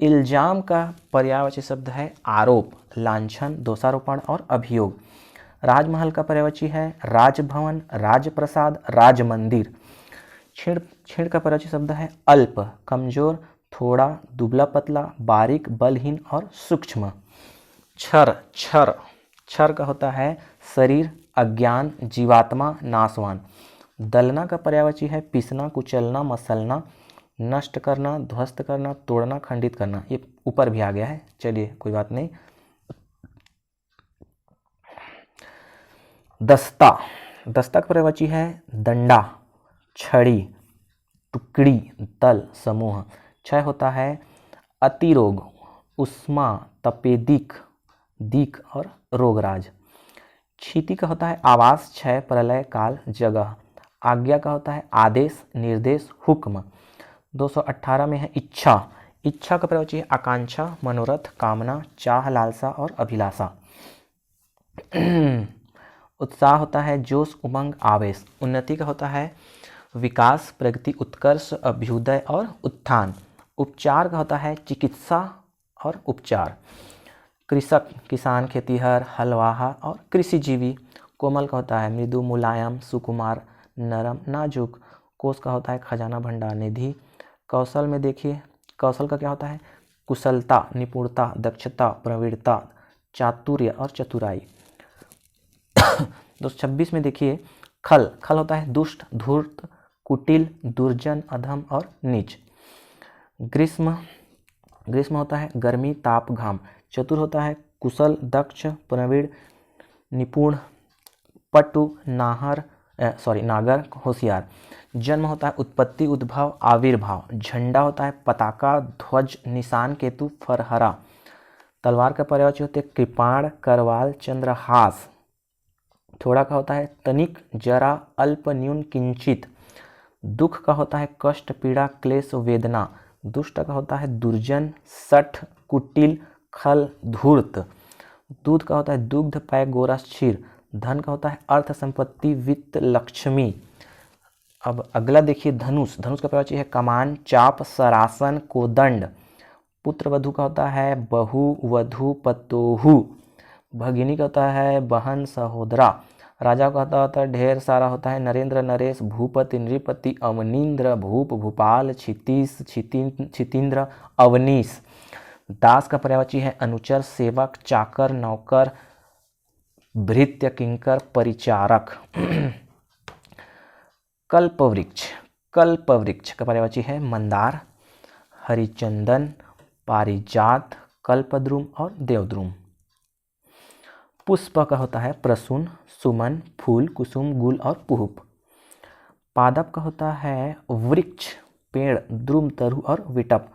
इल्जाम का पर्यायवाची शब्द है आरोप, लांछन, दोषारोपण और अभियोग। राजमहल का पर्यायवाची है राजभवन, राजप्रसाद, राजमंदिर। छेड़ का पर्यायवाची शब्द है अल्प, कमजोर, थोड़ा, दुबला पतला, बारीक, बलहीन और सूक्ष्म। क्षर। क्षर का होता है शरीर, अज्ञान, जीवात्मा, नाशवान। दलना का पर्यायवाची है पीसना, कुचलना, मसलना, नष्ट करना, ध्वस्त करना, तोड़ना, खंडित करना। ये ऊपर भी आ गया है, चलिए कोई बात नहीं। दस्ता। दस्ता का पर्यायवाची है दंडा, छड़ी, टुकड़ी, दल, समूह। क्षय होता है अतिरोग, उष्मा, तपेदिक, दिक और रोगराज। क्षिति का होता है आवास, क्षय, प्रलय, काल, जगह। आज्ञा का होता है आदेश, निर्देश, हुक्म। 218 में है इच्छा। इच्छा का पर्यायवाची है आकांक्षा, मनोरथ, कामना, चाह, लालसा और अभिलाषा। उत्साह होता है जोश, उमंग, आवेश। उन्नति का होता है विकास, प्रगति, उत्कर्ष, अभ्युदय और उत्थान। उपचार का होता है चिकित्सा और उपचार। कृषक, किसान, खेतीहर, हलवाहा और कृषिजीवी। कोमल का होता है मृदु, मुलायम, सुकुमार, नरम, नाजुक। कोश का होता है खजाना, भंडार, निधि। कौशल में देखिए कौशल का क्या होता है कुशलता, निपुणता, दक्षता, प्रवीणता, चातुर्य और चतुराई। 226 में देखिए खल। खल होता है दुष्ट, धूर्त, कुटिल, दुर्जन, अधम और नीच। ग्रीष्म। ग्रीष्म होता है गर्मी, ताप, घाम। चतुर होता है कुशल, दक्ष, प्रवीण, निपुण, पटु, नागर, होशियार। जन्म होता है उत्पत्ति, उद्भव, आविर्भाव। झंडा होता है पताका, ध्वज, निशान, केतु, फरहरा। तलवार का पर्यायवाची होते हैं कृपाण, करवाल, चंद्रहास। थोड़ा का होता है तनिक, जरा, अल्प, न्यून, किंचित। दुख का होता है कष्ट, पीड़ा, क्लेश, वेदना। दुष्ट का होता है दुर्जन, सठ, कुटिल, खल, धूर्त। दूध का होता है दुग्ध, पय, गोरस, क्षीर। धन का होता है अर्थ, संपत्ति, वित्त, लक्ष्मी। अब अगला देखिए धनुष। धनुष का पर्यायवाची है कमान, चाप, सरासन, कोदंड। पुत्र वधु का होता है बहु, वधु, पतोहु। भगिनी का होता है बहन, सहोदरा। राजा का होता है ढेर सारा, होता है नरेंद्र, नरेश, भूपति, नृपति, अवनीन्द्र, भूप, भूपाल, क्षितीश, क्षितीन्द्र, अवनीश। दास का पर्यायवाची है अनुचर, सेवक, चाकर, नौकर, भृत्य, किंकर, परिचारक। कल्पवृक्ष। कल्पवृक्ष का पर्यायवाची है मंदार, हरिचंदन, पारिजात, कल्पद्रुम और देवद्रुम। पुष्प का होता है प्रसून, सुमन, फूल, कुसुम, गुल और पुष्प। पादप का होता है वृक्ष, पेड़, द्रुम, तरु और विटप।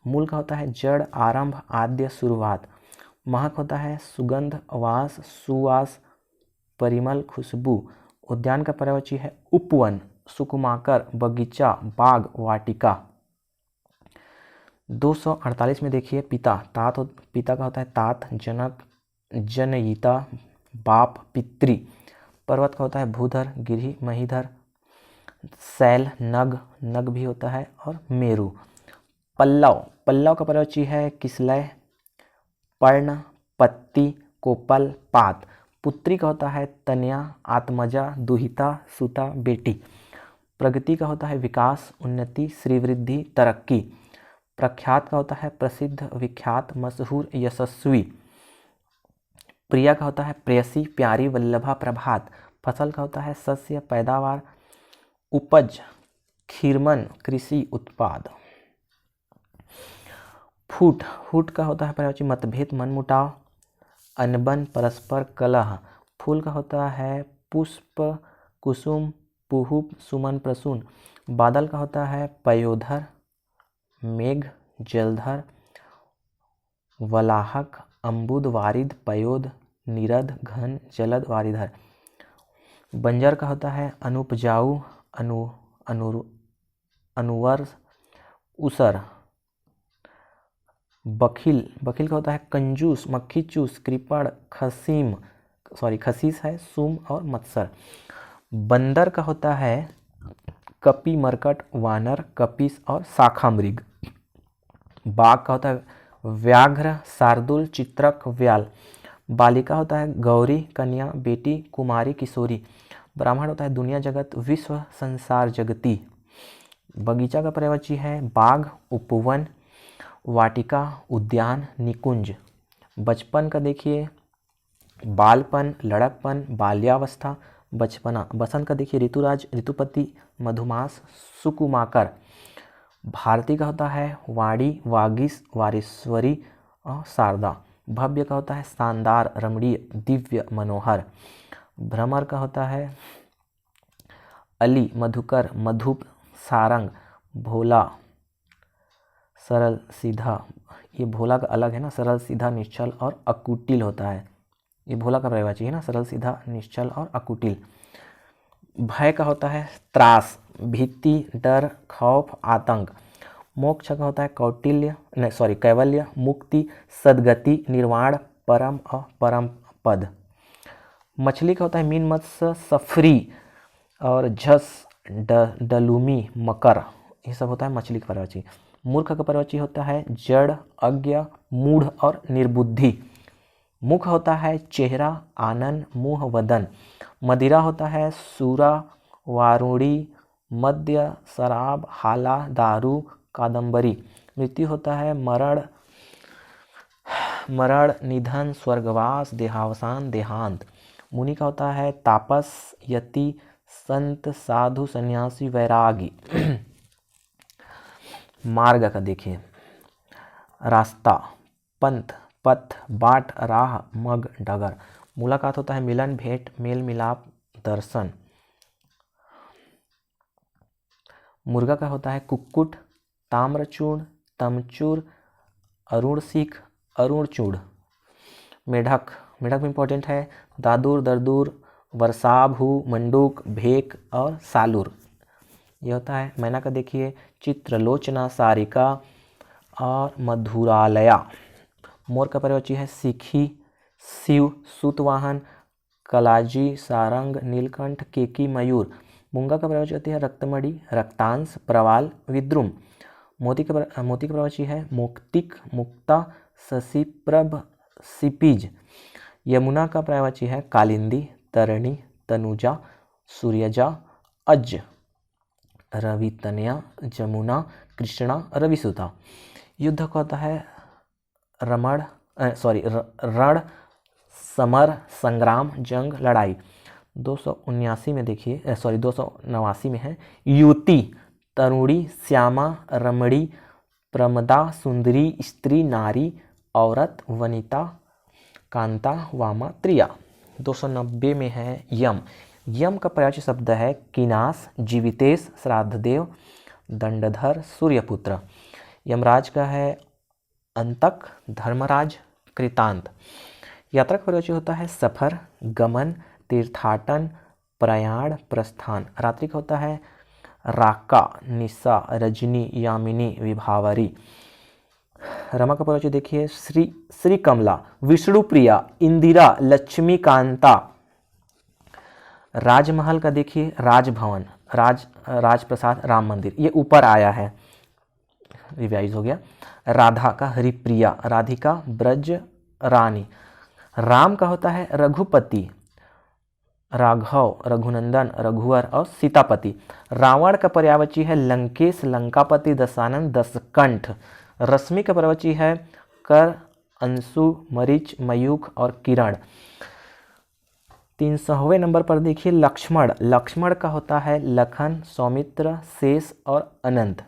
मूल का होता है जड़, आरंभ, आद्य, शुरुआत। महक होता है सुगंध, वास, सुवास, परिमल, खुशबू। उद्यान का पर्यायवाची है उपवन, सुकुमाकर, बगीचा, बाग, वाटिका। 248 में देखिए पिता। पिता का होता है तात, जनक, जनयिता, बाप, पितृ। पर्वत का होता है भूधर, गिरि, महीधर, शैल, नग भी होता है और मेरु। पल्लव। पल्लव का पर्यायवाची है किसलय, पर्ण, पत्ती, कोपल, पात। पुत्री का होता है तनया, आत्मजा, दुहिता, सुता, बेटी। प्रगति का होता है विकास, उन्नति, श्रीवृद्धि, तरक्की। प्रख्यात का होता है प्रसिद्ध, विख्यात, मशहूर, यशस्वी। प्रिया का होता है प्रेयसी, प्यारी, वल्लभा, प्रभात। फसल का होता है शस्य, पैदावार, उपज, खीरमन, कृषि उत्पाद। फूट, फूट का होता है पर्यायवाची मतभेद, मनमुटाव, अनबन, परस्पर कलह। फूल का होता है पुष्प, कुसुम, पुहुप, सुमन, प्रसून। बादल का होता है पयोधर, मेघ, जलधर, वलाहक, अम्बुद, वारिद, पयोद, निरद, घन, जलद, वारिधर। बंजर का होता है अनुपजाऊ, अनुवर, उसर। बखिल, बखिल का होता है कंजूस, मक्खी चूस, कृपण, खसीस है, सुम और मत्सर। बंदर का होता है कपि, मरकट, वानर, कपिस और शाखा मृग। बाघ का होता है व्याघ्र, शार्दूल, चित्रक, व्याल। बालिका होता है गौरी, कन्या, बेटी, कुमारी, किशोरी। ब्राह्मण होता है दुनिया, जगत, विश्व, संसार, जगती। बगीचा का पर्यायवाची है बाग, उपवन, वाटिका, उद्यान, निकुंज। बचपन का देखिए बालपन, लड़कपन, बाल्यावस्था, बचपना। बसंत का देखिए ऋतुराज, ऋतुपति, मधुमास, सुकुमाकर। भारती का होता है वाणी, वागीश, वारेश्वरी और शारदा। भव्य का होता है शानदार, रमणीय, दिव्य, मनोहर। भ्रमर का होता है अली, मधुकर, मधुप, सारंग, भोला, सरल, सीधा। ये भोला का अलग है ना, सरल, सीधा, निश्चल और अकुटिल होता है। ये भोला का पर्यायवाची है ना, सरल, सीधा, निश्चल और अकुटिल। भय का होता है त्रास, भीति, डर, खौफ, आतंक। मोक्ष का होता है कैवल्य, मुक्ति, सद्गति, निर्वाण, परम और परम पद। मछली का होता है मीन, मत्स्य, सफरी और झस, डलूमी, मकर। ये सब होता है मछली का पर्यायवाची। मूर्ख का पर्यायवाची होता है जड़, अज्ञ, मूढ़ और निर्बुद्धि। मुख होता है चेहरा, आनन, मुंह, वदन। मदिरा होता है सूरा, वारुणी, मद्य, शराब, हाला, दारू, कादम्बरी। मृत्यु होता है मरण, निधन, स्वर्गवास, देहावसान, देहांत। मुनि का होता है तापस, यति, संत, साधु, सन्यासी, वैरागी। मार्ग का देखिए रास्ता, पंथ, पथ, बाट, राह, मग, डगर। मुलाकात होता है मिलन, भेंट, मेल मिलाप, दर्शन। मुर्गा का होता है कुक्कुट, ताम्रचूर्ण, तमचूर, अरुण सीख, अरुण चूड़। मेढक, मेढक में इंपॉर्टेंट है दादुर, दरदूर, वर्षाभू, मंडूक, भेक और सालूर। यह होता है मैना का देखिए चित्रलोचना, सारिका और मधुरालया। मोर का पर्यायवाची है सीखी, शिव, सूतवाहन, कलाजी, सारंग, नीलकंठ, केकी, मयूर। मूंगा का पर्यायवाची होती है रक्तमणि, रक्तांश, प्रवाल, विद्रुम। मोती का पर्यायवाची है मुक्तिक, मुक्ता, शशिप्रभ, सिपिज। यमुना का पर्यायवाची है कालिंदी, तरणि, तनुजा, सूर्यजा, अज। रवितनया, जमुना, कृष्णा, रविसुता। युद्ध का होता है रण, समर, संग्राम, जंग, लड़ाई। 279 में देखिए 289 में है युति, तरुणी, श्यामा, रमणी, प्रमदा, सुंदरी, स्त्री, नारी, औरत, वनिता, कांता, वामा, त्रिया। 290 में है यम। यम का पर्यायवाची शब्द है किनास, जीवितेश, श्राद्धदेव, दंडधर, सूर्यपुत्र। यमराज का है अंतक, धर्मराज, कृतांत। यात्रा का पर्यायवाची होता है सफर, गमन, तीर्थाटन, प्रयाण, प्रस्थान। रात्रि का होता है राका, निशा, रजनी, यामिनी, विभावरी। रमा का पर्यायवाची देखिए श्री कमला, विष्णु प्रिया, इंदिरा, लक्ष्मी कांता। राजमहल का देखिए राजभवन, राजप्रसाद, राम मंदिर। ये ऊपर आया है, रिवाइज हो गया। राधा का हरिप्रिया, राधिका, ब्रज रानी। राम का होता है रघुपति, राघव, रघुनंदन, रघुवर और सीतापति। रावण का पर्यायवाची है लंकेश, लंकापति, दशानन, दशकंठ। रश्मि का पर्यायवाची है कर, अंशु, मरीच, मयूख और किरण। 300वें नंबर पर देखिए लक्ष्मण। लक्ष्मण का होता है लखन, सौमित्र, शेष और अनंत।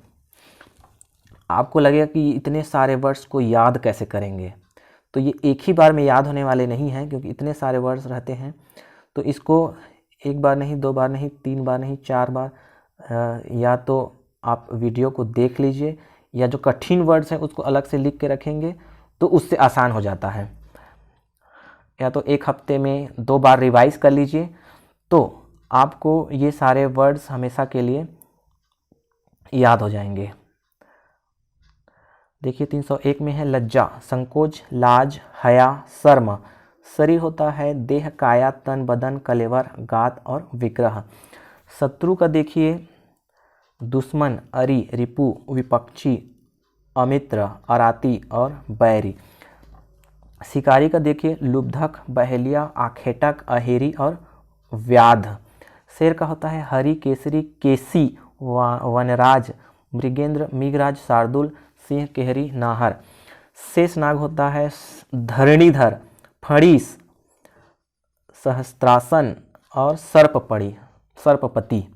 आपको लगेगा कि इतने सारे वर्ड्स को याद कैसे करेंगे, तो ये एक ही बार में याद होने वाले नहीं हैं, क्योंकि इतने सारे वर्ड्स रहते हैं। तो इसको एक बार नहीं, 2 बार नहीं, 3 बार नहीं, 4 बार या तो आप वीडियो को देख लीजिए, या जो कठिन वर्ड्स हैं उसको अलग से लिख के रखेंगे तो उससे आसान हो जाता है। या तो एक हफ्ते में 2 बार रिवाइज कर लीजिए, तो आपको ये सारे वर्ड्स हमेशा के लिए याद हो जाएंगे। देखिए 301 में है लज्जा, संकोच, लाज, हया, शर्म। शरीर होता है देह, काया, तन, बदन, कलेवर, गात और विग्रह। शत्रु का देखिए दुश्मन, अरि, रिपु, विपक्षी, अमित्र, अराती और बैरी। शिकारी का देखिए लुब्धक, बहेलिया, आखेटक, अहेरी और व्याध। शेर का होता है हरि, केसरी, केसी, वनराज, मृगेंद्र, मिगराज, शार्दुल, सिंह, केहरी, नाहर। शेष नाग होता है धरणीधर, फणीस, सहस्त्रासन और सर्पपति।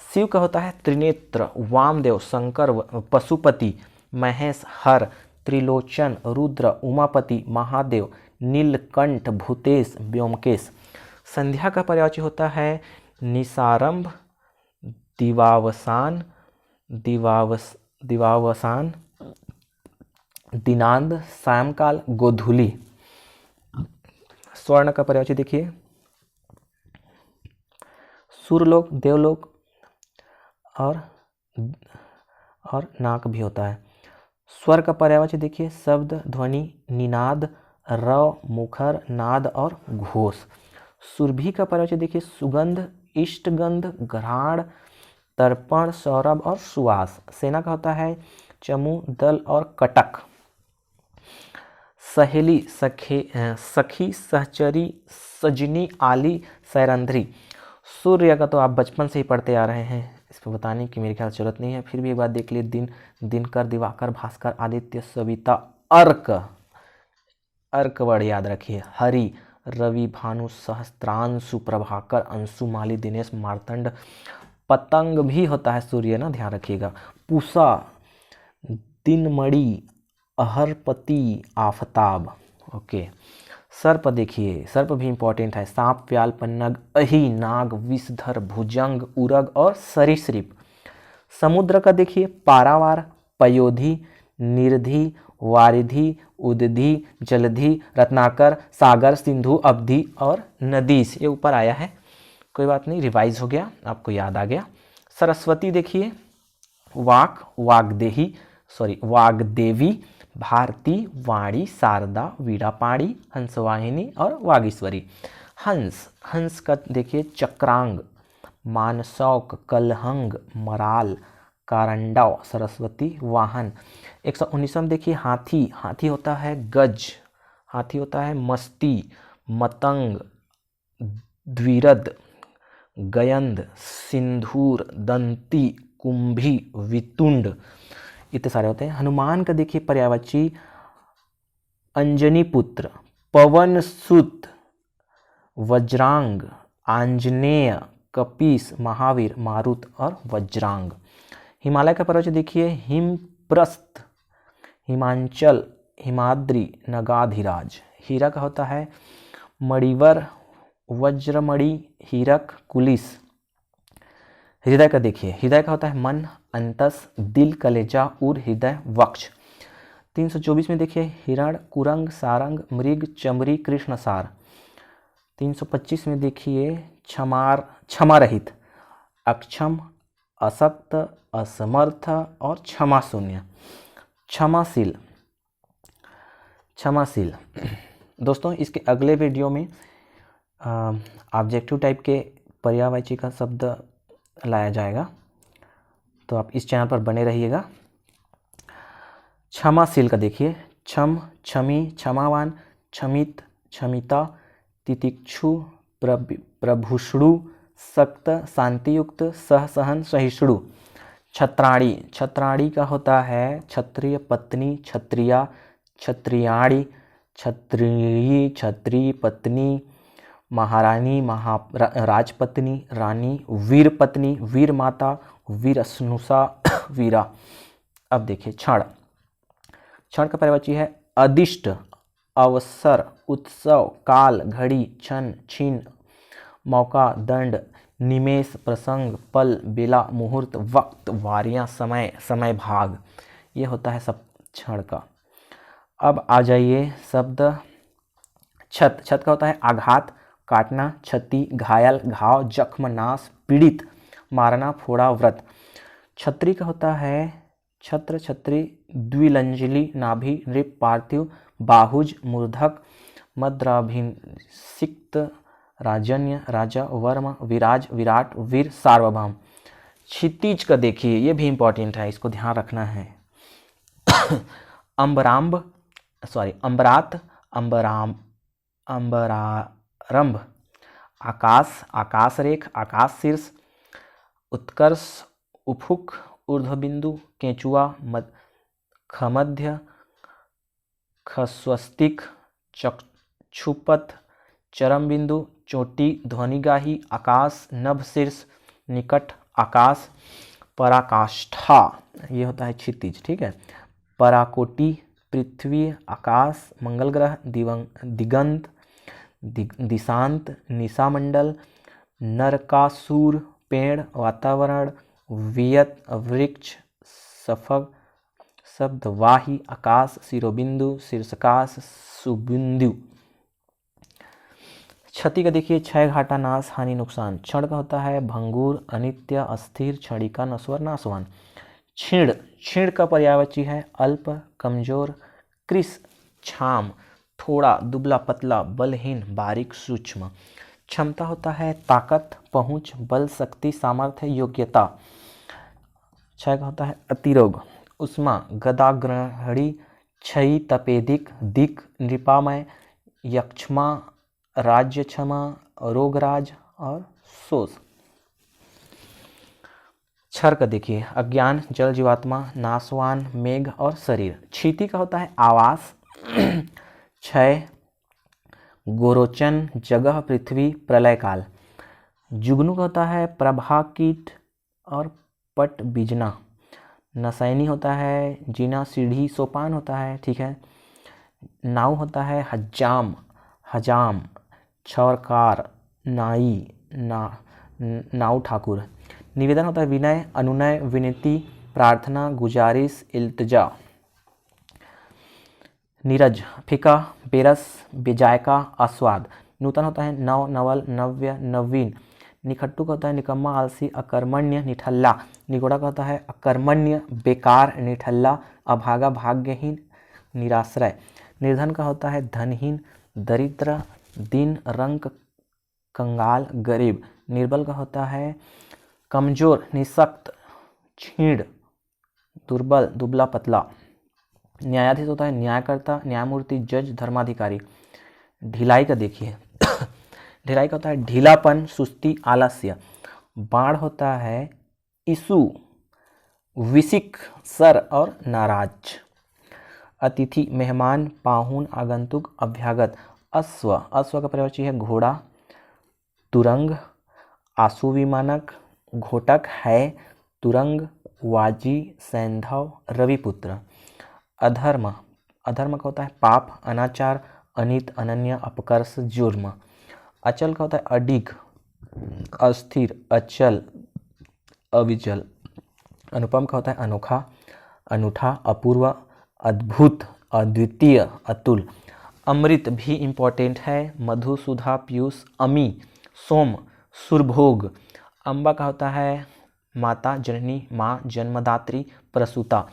शिव का होता है त्रिनेत्र, वामदेव, शंकर, पशुपति, महेश, हर, त्रिलोचन, रुद्र, उमापति, महादेव, नीलकंठ, भूतेश, व्योमकेश। संध्या का पर्यायवाची होता है निशारंभ, दिवावसान, दिवावसान, दिनांद, सायंकाल, गोधूली। स्वर्ण का पर्यायवाची देखिए सूर्यलोक, देवलोक और नाक भी होता है। स्वर का पर्यायवाची देखिए शब्द, ध्वनि, निनाद, रव, मुखर, नाद और घोष। सुरभि का पर्यायवाची देखिए सुगंध, इष्टगंध, घ्राण, तर्पण, सौरभ और सुवास। सेना का होता है चमू, दल और कटक। सहेली, सखी, सहचरी, सजनी, आली, सैरंध्री। सूर्य का तो आप बचपन से ही पढ़ते आ रहे हैं, इस पर बताने की मेरे ख्याल से जरूरत नहीं है, फिर भी एक बार देख लिए। दिन, दिनकर, दिवाकर, भास्कर, आदित्य, सविता, अर्क वर्ड याद रखिए। हरि, रवि, भानु, सहस्त्रांशु, प्रभाकर, अंशु, माली, दिनेश, मार्तंड। पतंग भी होता है सूर्य ना, ध्यान रखिएगा। पूषा, दिनमणि, अहरपति, आफताब। ओके। सर्प देखिए, सर्प भी इंपॉर्टेंट है। सांप, व्याल, पन्नग, अहि, नाग, विषधर, भुजंग, उरग और सरीसृप। समुद्र का देखिए पारावार, पयोधि, निर्धि, वारिधि, उदधि, जलधि, रत्नाकर, सागर, सिंधु, अवधि और नदीस। ये ऊपर आया है, कोई बात नहीं, रिवाइज हो गया, आपको याद आ गया। सरस्वती देखिए वाग्देवी, भारती, वाणी, शारदा, वीणापाणी, हंसवाहिनी और वागीश्वरी। हंस का देखिए चक्रांग, मानसौक, कलहंग, मराल, कारंडव। सरस्वती वाहन। 119 देखिए हाथी होता है गज, हाथी होता है मस्ती, मतंग, द्विरद, गयंध, सिंधूर, दंती, कुंभी, वितुंड। इतने सारे होते हैं। हनुमान का देखिए पर्यायवाची अंजनी पुत्र, पवन सुत, वज्रांग, आंजनेय, कपीस, महावीर, मारुत और वज्रांग। हिमालय का पर्यायवाची देखिए हिमप्रस्थ, हिमांचल, हिमाद्री, नगाधिराज। हीरा का होता है मणिवर, वज्रमणि, हीरक, कुलिस। हृदय का देखिए, हृदय का होता है मन, अंतस, दिल, कलेजा, उर, हृदय, वक्ष। 324 में देखिए हिरण, कुरंग, सारंग, मृग, चमरी, कृष्णसार। 325 में देखिए क्षमा रहित, अक्षम, असक्त, असमर्थ और क्षमा शून्य। क्षमाशील। दोस्तों इसके अगले वीडियो में ऑब्जेक्टिव टाइप के पर्यायवाची का शब्द लाया जाएगा, तो आप इस चैनल पर बने रहिएगा। क्षमाशील का देखिए क्षम, क्षमी, क्षमावान, क्षमित, क्षमिता, तितिक्षु, प्रभुषणु, सक्त, शांतियुक्त, सहसहन, सहिष्णु। छत्राणी, छत्राणी का होता है क्षत्रिय पत्नी, क्षत्रिया, क्षत्रियाणी, क्षत्रियी, क्षत्रिय पत्नी, महारानी, राजपत्नी, रानी, वीर पत्नी, वीर माता, वीर स्नुषा, वीरा। अब देखिए क्षण, क्षण का पर्यायवाची है अदिष्ट, अवसर, उत्सव, काल, घड़ी, क्षण, छीन, मौका, दंड, निमेष, प्रसंग, पल, बेला, मुहूर्त, वक्त, वारियां, समय, समय भाग। ये होता है सब क्षण का। अब आ जाइए शब्द क्षत। क्षत का होता है आघात, काटना, क्षति, घायल, घाव, जख्म, नाश, पीड़ित, मारना, फोड़ा, व्रत। छत्री का होता है छत्र, छत्री, द्विलंजली, नाभि, नृप, पार्थिव, बाहुज, मूर्धक, मद्राभिषिक्त, राजन्य, राजा, वर्म, विराज, विराट, वीर, सार्वभौम। क्षितिज का देखिए, ये भी इंपॉर्टेंट है, इसको ध्यान रखना है। अम्बराम्ब, अम्बरात, अम्बरारंभ, आकाश, आकाशरेख, आकाश शीर्ष, उत्कर्ष, उफुक, ऊर्ध्वबिंदु, केंचुआ, खमध्य, खस्वस्तिक, चक्षुपथ, चरम बिंदु, चोटी, ध्वनिगाही, आकाश, नभ शीर्ष, निकट, आकाश, पराकाष्ठा, ये होता है क्षितिज, ठीक है। पराकोटि, पृथ्वी, आकाश, मंगल ग्रह, दिगंत, दिशांत, निशामंडल, नरकासुर, पेड़, वातावरण, वियत, वृक्ष, सफग, शब्द, वाही, आकाश, शिरोबिंदु, शीर्षकाश, सुबिंदु। क्षति का देखिए क्षय, घाटा, नाश, हानि, नुकसान। क्षण का होता है भंगुर, अनित्य, अस्थिर, क्षणिका, नश्वर, नाशवान। क्षीण, क्षीण का पर्यायवाची है अल्प, कमजोर, कृश, क्षाम, थोड़ा, दुबला पतला, बलहीन, बारीक, सूक्ष्म। क्षमता होता है ताकत, पहुंच, बल, शक्ति, सामर्थ्य, योग्यता। क्षय का होता है अतिरोग, उष्मा, गदाग्रहणी, क्षयी, तपेदिक, दिक, नृपामय, यक्षमा, राज्य क्षमा, रोगराज और शोष। क्षर का देखिए अज्ञान, जल, जीवात्मा, नाशवान, मेघ और शरीर। क्षिति का होता है आवास, क्षय, गोरोचन, जगह, पृथ्वी, प्रलय काल। जुगनू का होता है प्रभा, कीट और पट, बीजना। नसैनी होता है जीना, सीढ़ी, सोपान होता है, ठीक है। नाव होता है हजाम, हजाम, छौरकार, नाई, नाऊ ठाकुर। निवेदन होता है विनय, अनुनय, विनती, प्रार्थना, गुजारिश, इल्तिजा। नीरज, फीका, बेरस, बेजायका, आस्वाद। नूतन होता है नव, नवल, नव्य, नवीन। निखट्टू का होता है निकम्मा, आलसी, अकर्मण्य, निठल्ला। निगोड़ा का होता है अकर्मण्य, बेकार, निठल्ला, अभागा, भाग्यहीन, निराश्रय। निर्धन का होता है धनहीन, दरिद्र, दीन, रंक, कंगाल, गरीब। निर्बल का होता है कमजोर, निःशक्त, क्षीण, दुर्बल, दुबला, पतला। न्यायाधीश होता है न्यायकर्ता, न्यायमूर्ति, जज, धर्माधिकारी। ढिलाई का देखिए ढिलाई का होता है ढीलापन, सुस्ती, आलस्य। बाण होता है ईसु, विसिक, सर और नाराज। अतिथि, मेहमान, पाहुन, आगंतुक, अभ्यागत। अश्व, अश्व का पर्यायवाची है घोड़ा, तुरंग, आशु विमानक, घोटक, है, तुरंग, वाजी, सैंधव, रविपुत्र। अधर्म, अधर्म का होता है पाप, अनाचार, अनित, अनन्य, अपकर्ष, जुर्म। अचल का होता है अडिग, अस्थिर, अचल, अविचल। अनुपम का होता है अनोखा, अनूठा, अपूर्व, अद्भुत, अद्वितीय, अतुल। अमृत भी इम्पोर्टेंट है, मधु, सुधा, पीयूष, अमी, सोम, सुरभोग। अम्बा का होता है माता, जननी, माँ, जन्मदात्री, प्रसूता।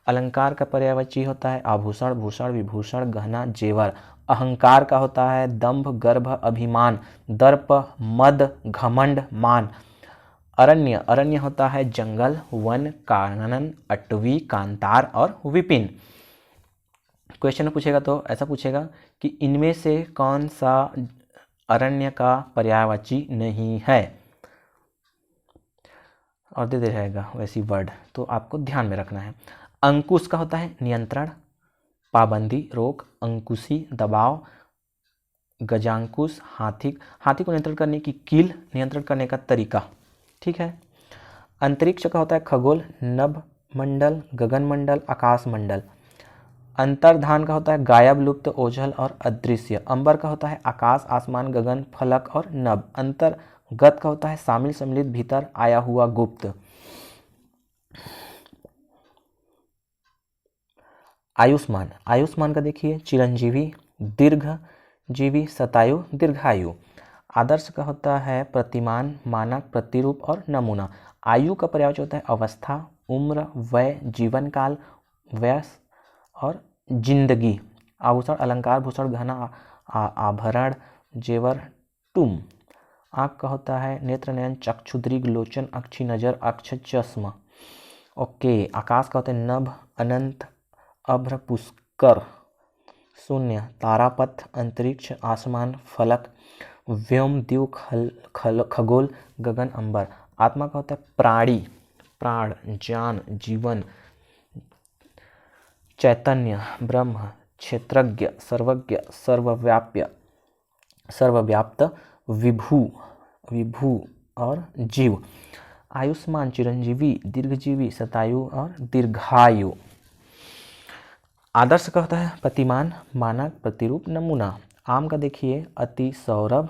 अलंकार का पर्यायवाची होता है आभूषण, भूषण, विभूषण, गहना, जेवर। अहंकार का होता है दंभ, गर्भ, अभिमान, दर्प, मद, घमंड, मान। अरण्य, अरण्य होता है जंगल, वन, कानन, अटवी, कांतार और विपिन। क्वेश्चन में पूछेगा तो ऐसा पूछेगा कि इनमें से कौन सा अरण्य का पर्यायवाची नहीं है, और दे रहेगा वैसी वर्ड, तो आपको ध्यान में रखना है। अंकुश का होता है नियंत्रण, पाबंदी, रोक, अंकुशी, दबाव, गजांकुश, हाथी को नियंत्रण करने की कील, नियंत्रण करने का तरीका, ठीक है। अंतरिक्ष का होता है खगोल, नभ मंडल, गगन मंडल, आकाश मंडल। अंतर्धान का होता है गायब, लुप्त, ओझल और अदृश्य। अंबर का होता है आकाश, आसमान, गगन, फलक और नभ। अंतर्गत का होता है शामिल, सम्मिलित, भीतर, आया हुआ, गुप्त। आयुष्मान का देखिए चिरंजीवी, दीर्घ जीवी, शतायु, दीर्घायु। आदर्श का होता है प्रतिमान, मानक, प्रतिरूप और नमूना। आयु का पर्यायवाची होता है अवस्था, उम्र, वय, जीवन काल, वयस और जिंदगी। आभूषण अलंकार, भूषण, गहना, आभरण, जेवर, टुम। आँख का होता है नेत्र, नयन, चक्षु, दृग, लोचन, अक्षी, नजर, अक्ष, चश्मा। ओके। आकाश का होता है नभ, अनंत, अभ्र, पुष्कर, शून्य, तारापथ, अंतरिक्ष, आसमान, फलक, व्योम, द्यू, खगोल, गगन, अंबर। आत्मा का होता है प्राणी, प्राण, ज्ञान, जीवन, चैतन्य, ब्रह्म, क्षेत्रज्ञ, सर्वज्ञ, सर्वव्याप्त, विभू और जीव। आयुष्मान, चिरंजीवी, दीर्घजीवी, शतायु और दीर्घायु। आदर्श का होता है प्रतिमान, मानक, प्रतिरूप, नमूना। आम का देखिए अति सौरभ,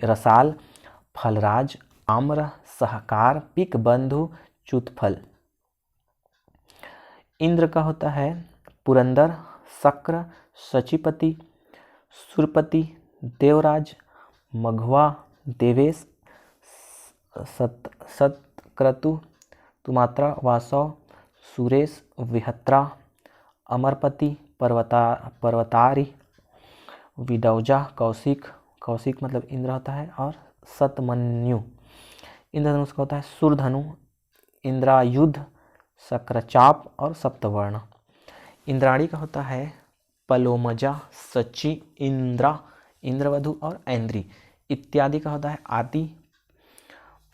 रसाल, फलराज, आम्र, सहकार, पिक, बंधु, च्युतफल। इंद्र का होता है पुरंदर, शक्र, शचीपति, सुरपति, देवराज, मघवा, देवेश, सतक्रतु, तुमात्रा, वासव, सुरेश, विहत्रा, अमरपति, पर्वतारी, विडौजा, कौशिक मतलब इंद्र होता है, और सतमन्यु। इंद्रधनुष का होता है सूर्धनु, इंद्रायुध, शक्रचाप और सप्तवर्ण। इंद्राणी का होता है पलोमजा, सची, इंद्रा, इंद्रवधु और ऐन्द्री। इत्यादि का होता है आदि,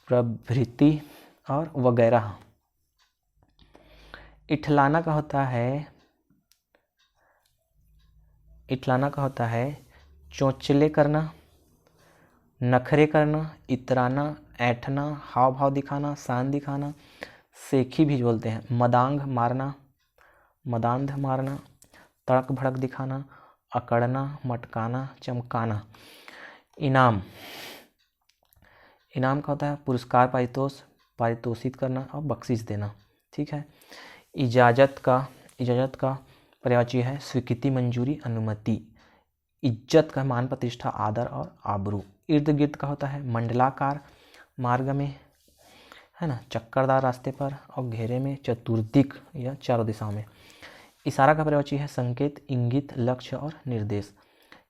प्रभृति और वगैरह। इठलाना का होता है चोंचले करना, नखरे करना, इतराना, ऐठना, हाव भाव दिखाना, शान दिखाना, सेखी भी बोलते हैं, मदांध मारना, तड़क भड़क दिखाना, अकड़ना, मटकाना, चमकाना। इनाम का होता है पुरस्कार, पारितोषित करना और बख्शिश देना, ठीक है। इजाज़त का पर्यायवाची है स्वीकृति, मंजूरी, अनुमति। इज्जत का मान, प्रतिष्ठा, आदर और आबरू। इर्द गिर्द का होता है मंडलाकार, मार्ग में, है ना, चक्करदार रास्ते पर, और घेरे में, चतुर्दिक या चारों दिशाओं में। इशारा का पर्यायवाची है संकेत, इंगित, लक्ष्य और निर्देश।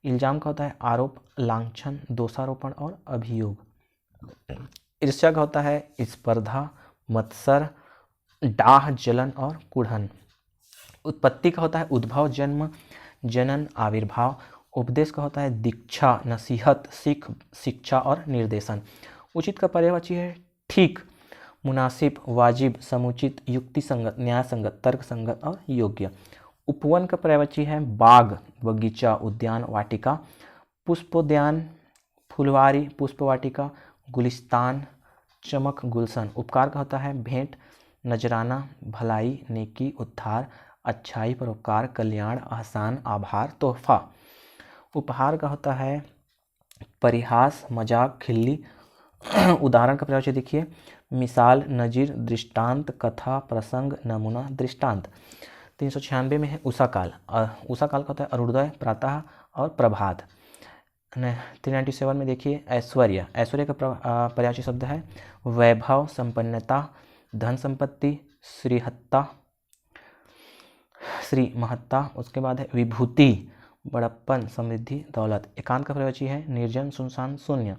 इल्जाम का होता है आरोप, लांछन, दोषारोपण और अभियोग। ईर्ष्या का होता है स्पर्धा, मत्सर, डाह, जलन और कुढ़न। उत्पत्ति का होता है उद्भव, जन्म, जनन, आविर्भाव। उपदेश का होता है दीक्षा, नसीहत, शिक्षा और निर्देशन। उचित का पर्यायवाची है ठीक, मुनासिब, वाजिब, समुचित, युक्ति संगत, न्याय संगत, तर्क संगत और योग्य। उपवन का पर्यायवाची है बाग, बगीचा, उद्यान, वाटिका। पुष्पोद्यान, फुलवारी, पुष्पवाटिका, गुलिस्तान, चमक, गुलशन। उपकार का होता है भेंट, नजराना, भलाई, नेकी, उद्धार, अच्छाई, परोपकार, कल्याण, एहसान, आभार, तोहफा। उपहार का होता है परिहास, मजाक, खिल्ली। उदाहरण का पर्यायवाची देखिए मिसाल, नजीर, दृष्टांत, कथा, प्रसंग, नमूना, दृष्टांत। 396 में है उषा काल का होता है अरुणोदय, प्रातः और प्रभात। 397 में देखिए ऐश्वर्य का पर्यायवाची शब्द है वैभव, संपन्नता, धन संपत्ति, श्री महत्ता। उसके बाद है विभूति, बड़प्पन, समृद्धि, दौलत। एकांत का पर्यायवाची है निर्जन, सुनसान, शून्य।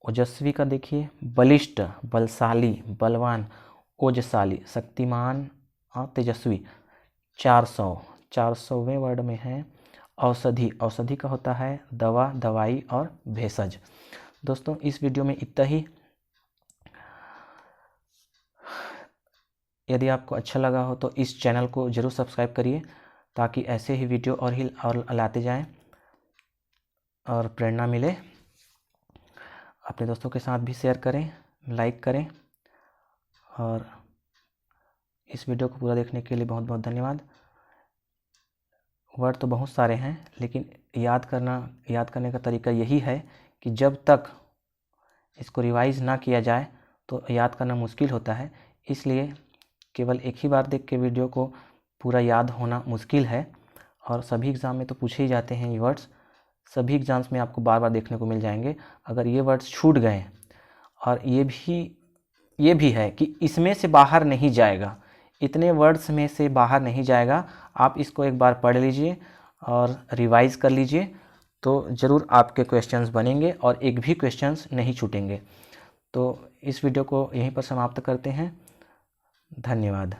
ओजस्वी का देखिए बलिष्ठ, बलशाली, बलवान, ओजशाली, शक्तिमान, तेजस्वी। 400वें वर्ड में है औषधि। औषधि का होता है दवा, दवाई और भेषज। दोस्तों इस वीडियो में इतना ही। यदि आपको अच्छा लगा हो तो इस चैनल को ज़रूर सब्सक्राइब करिए, ताकि ऐसे ही वीडियो और लाते जाएं और प्रेरणा मिले। अपने दोस्तों के साथ भी शेयर करें, लाइक करें, और इस वीडियो को पूरा देखने के लिए बहुत बहुत धन्यवाद। वर्ड तो बहुत सारे हैं, लेकिन याद करने का तरीका यही है कि जब तक इसको रिवाइज ना किया जाए तो याद करना मुश्किल होता है। इसलिए केवल एक ही बार देख के वीडियो को पूरा याद होना मुश्किल है, और सभी एग्ज़ाम में तो पूछे ही जाते हैं ये वर्ड्स। सभी एग्ज़ाम्स में आपको बार बार देखने को मिल जाएंगे। अगर ये वर्ड्स छूट गए, और ये भी है कि इसमें से बाहर नहीं जाएगा, इतने वर्ड्स में से बाहर नहीं जाएगा। आप इसको एक बार पढ़ लीजिए और रिवाइज़ कर लीजिए, तो ज़रूर आपके क्वेश्चंस बनेंगे और एक भी क्वेश्चंस नहीं छूटेंगे। तो इस वीडियो को यहीं पर समाप्त करते हैं। धन्यवाद।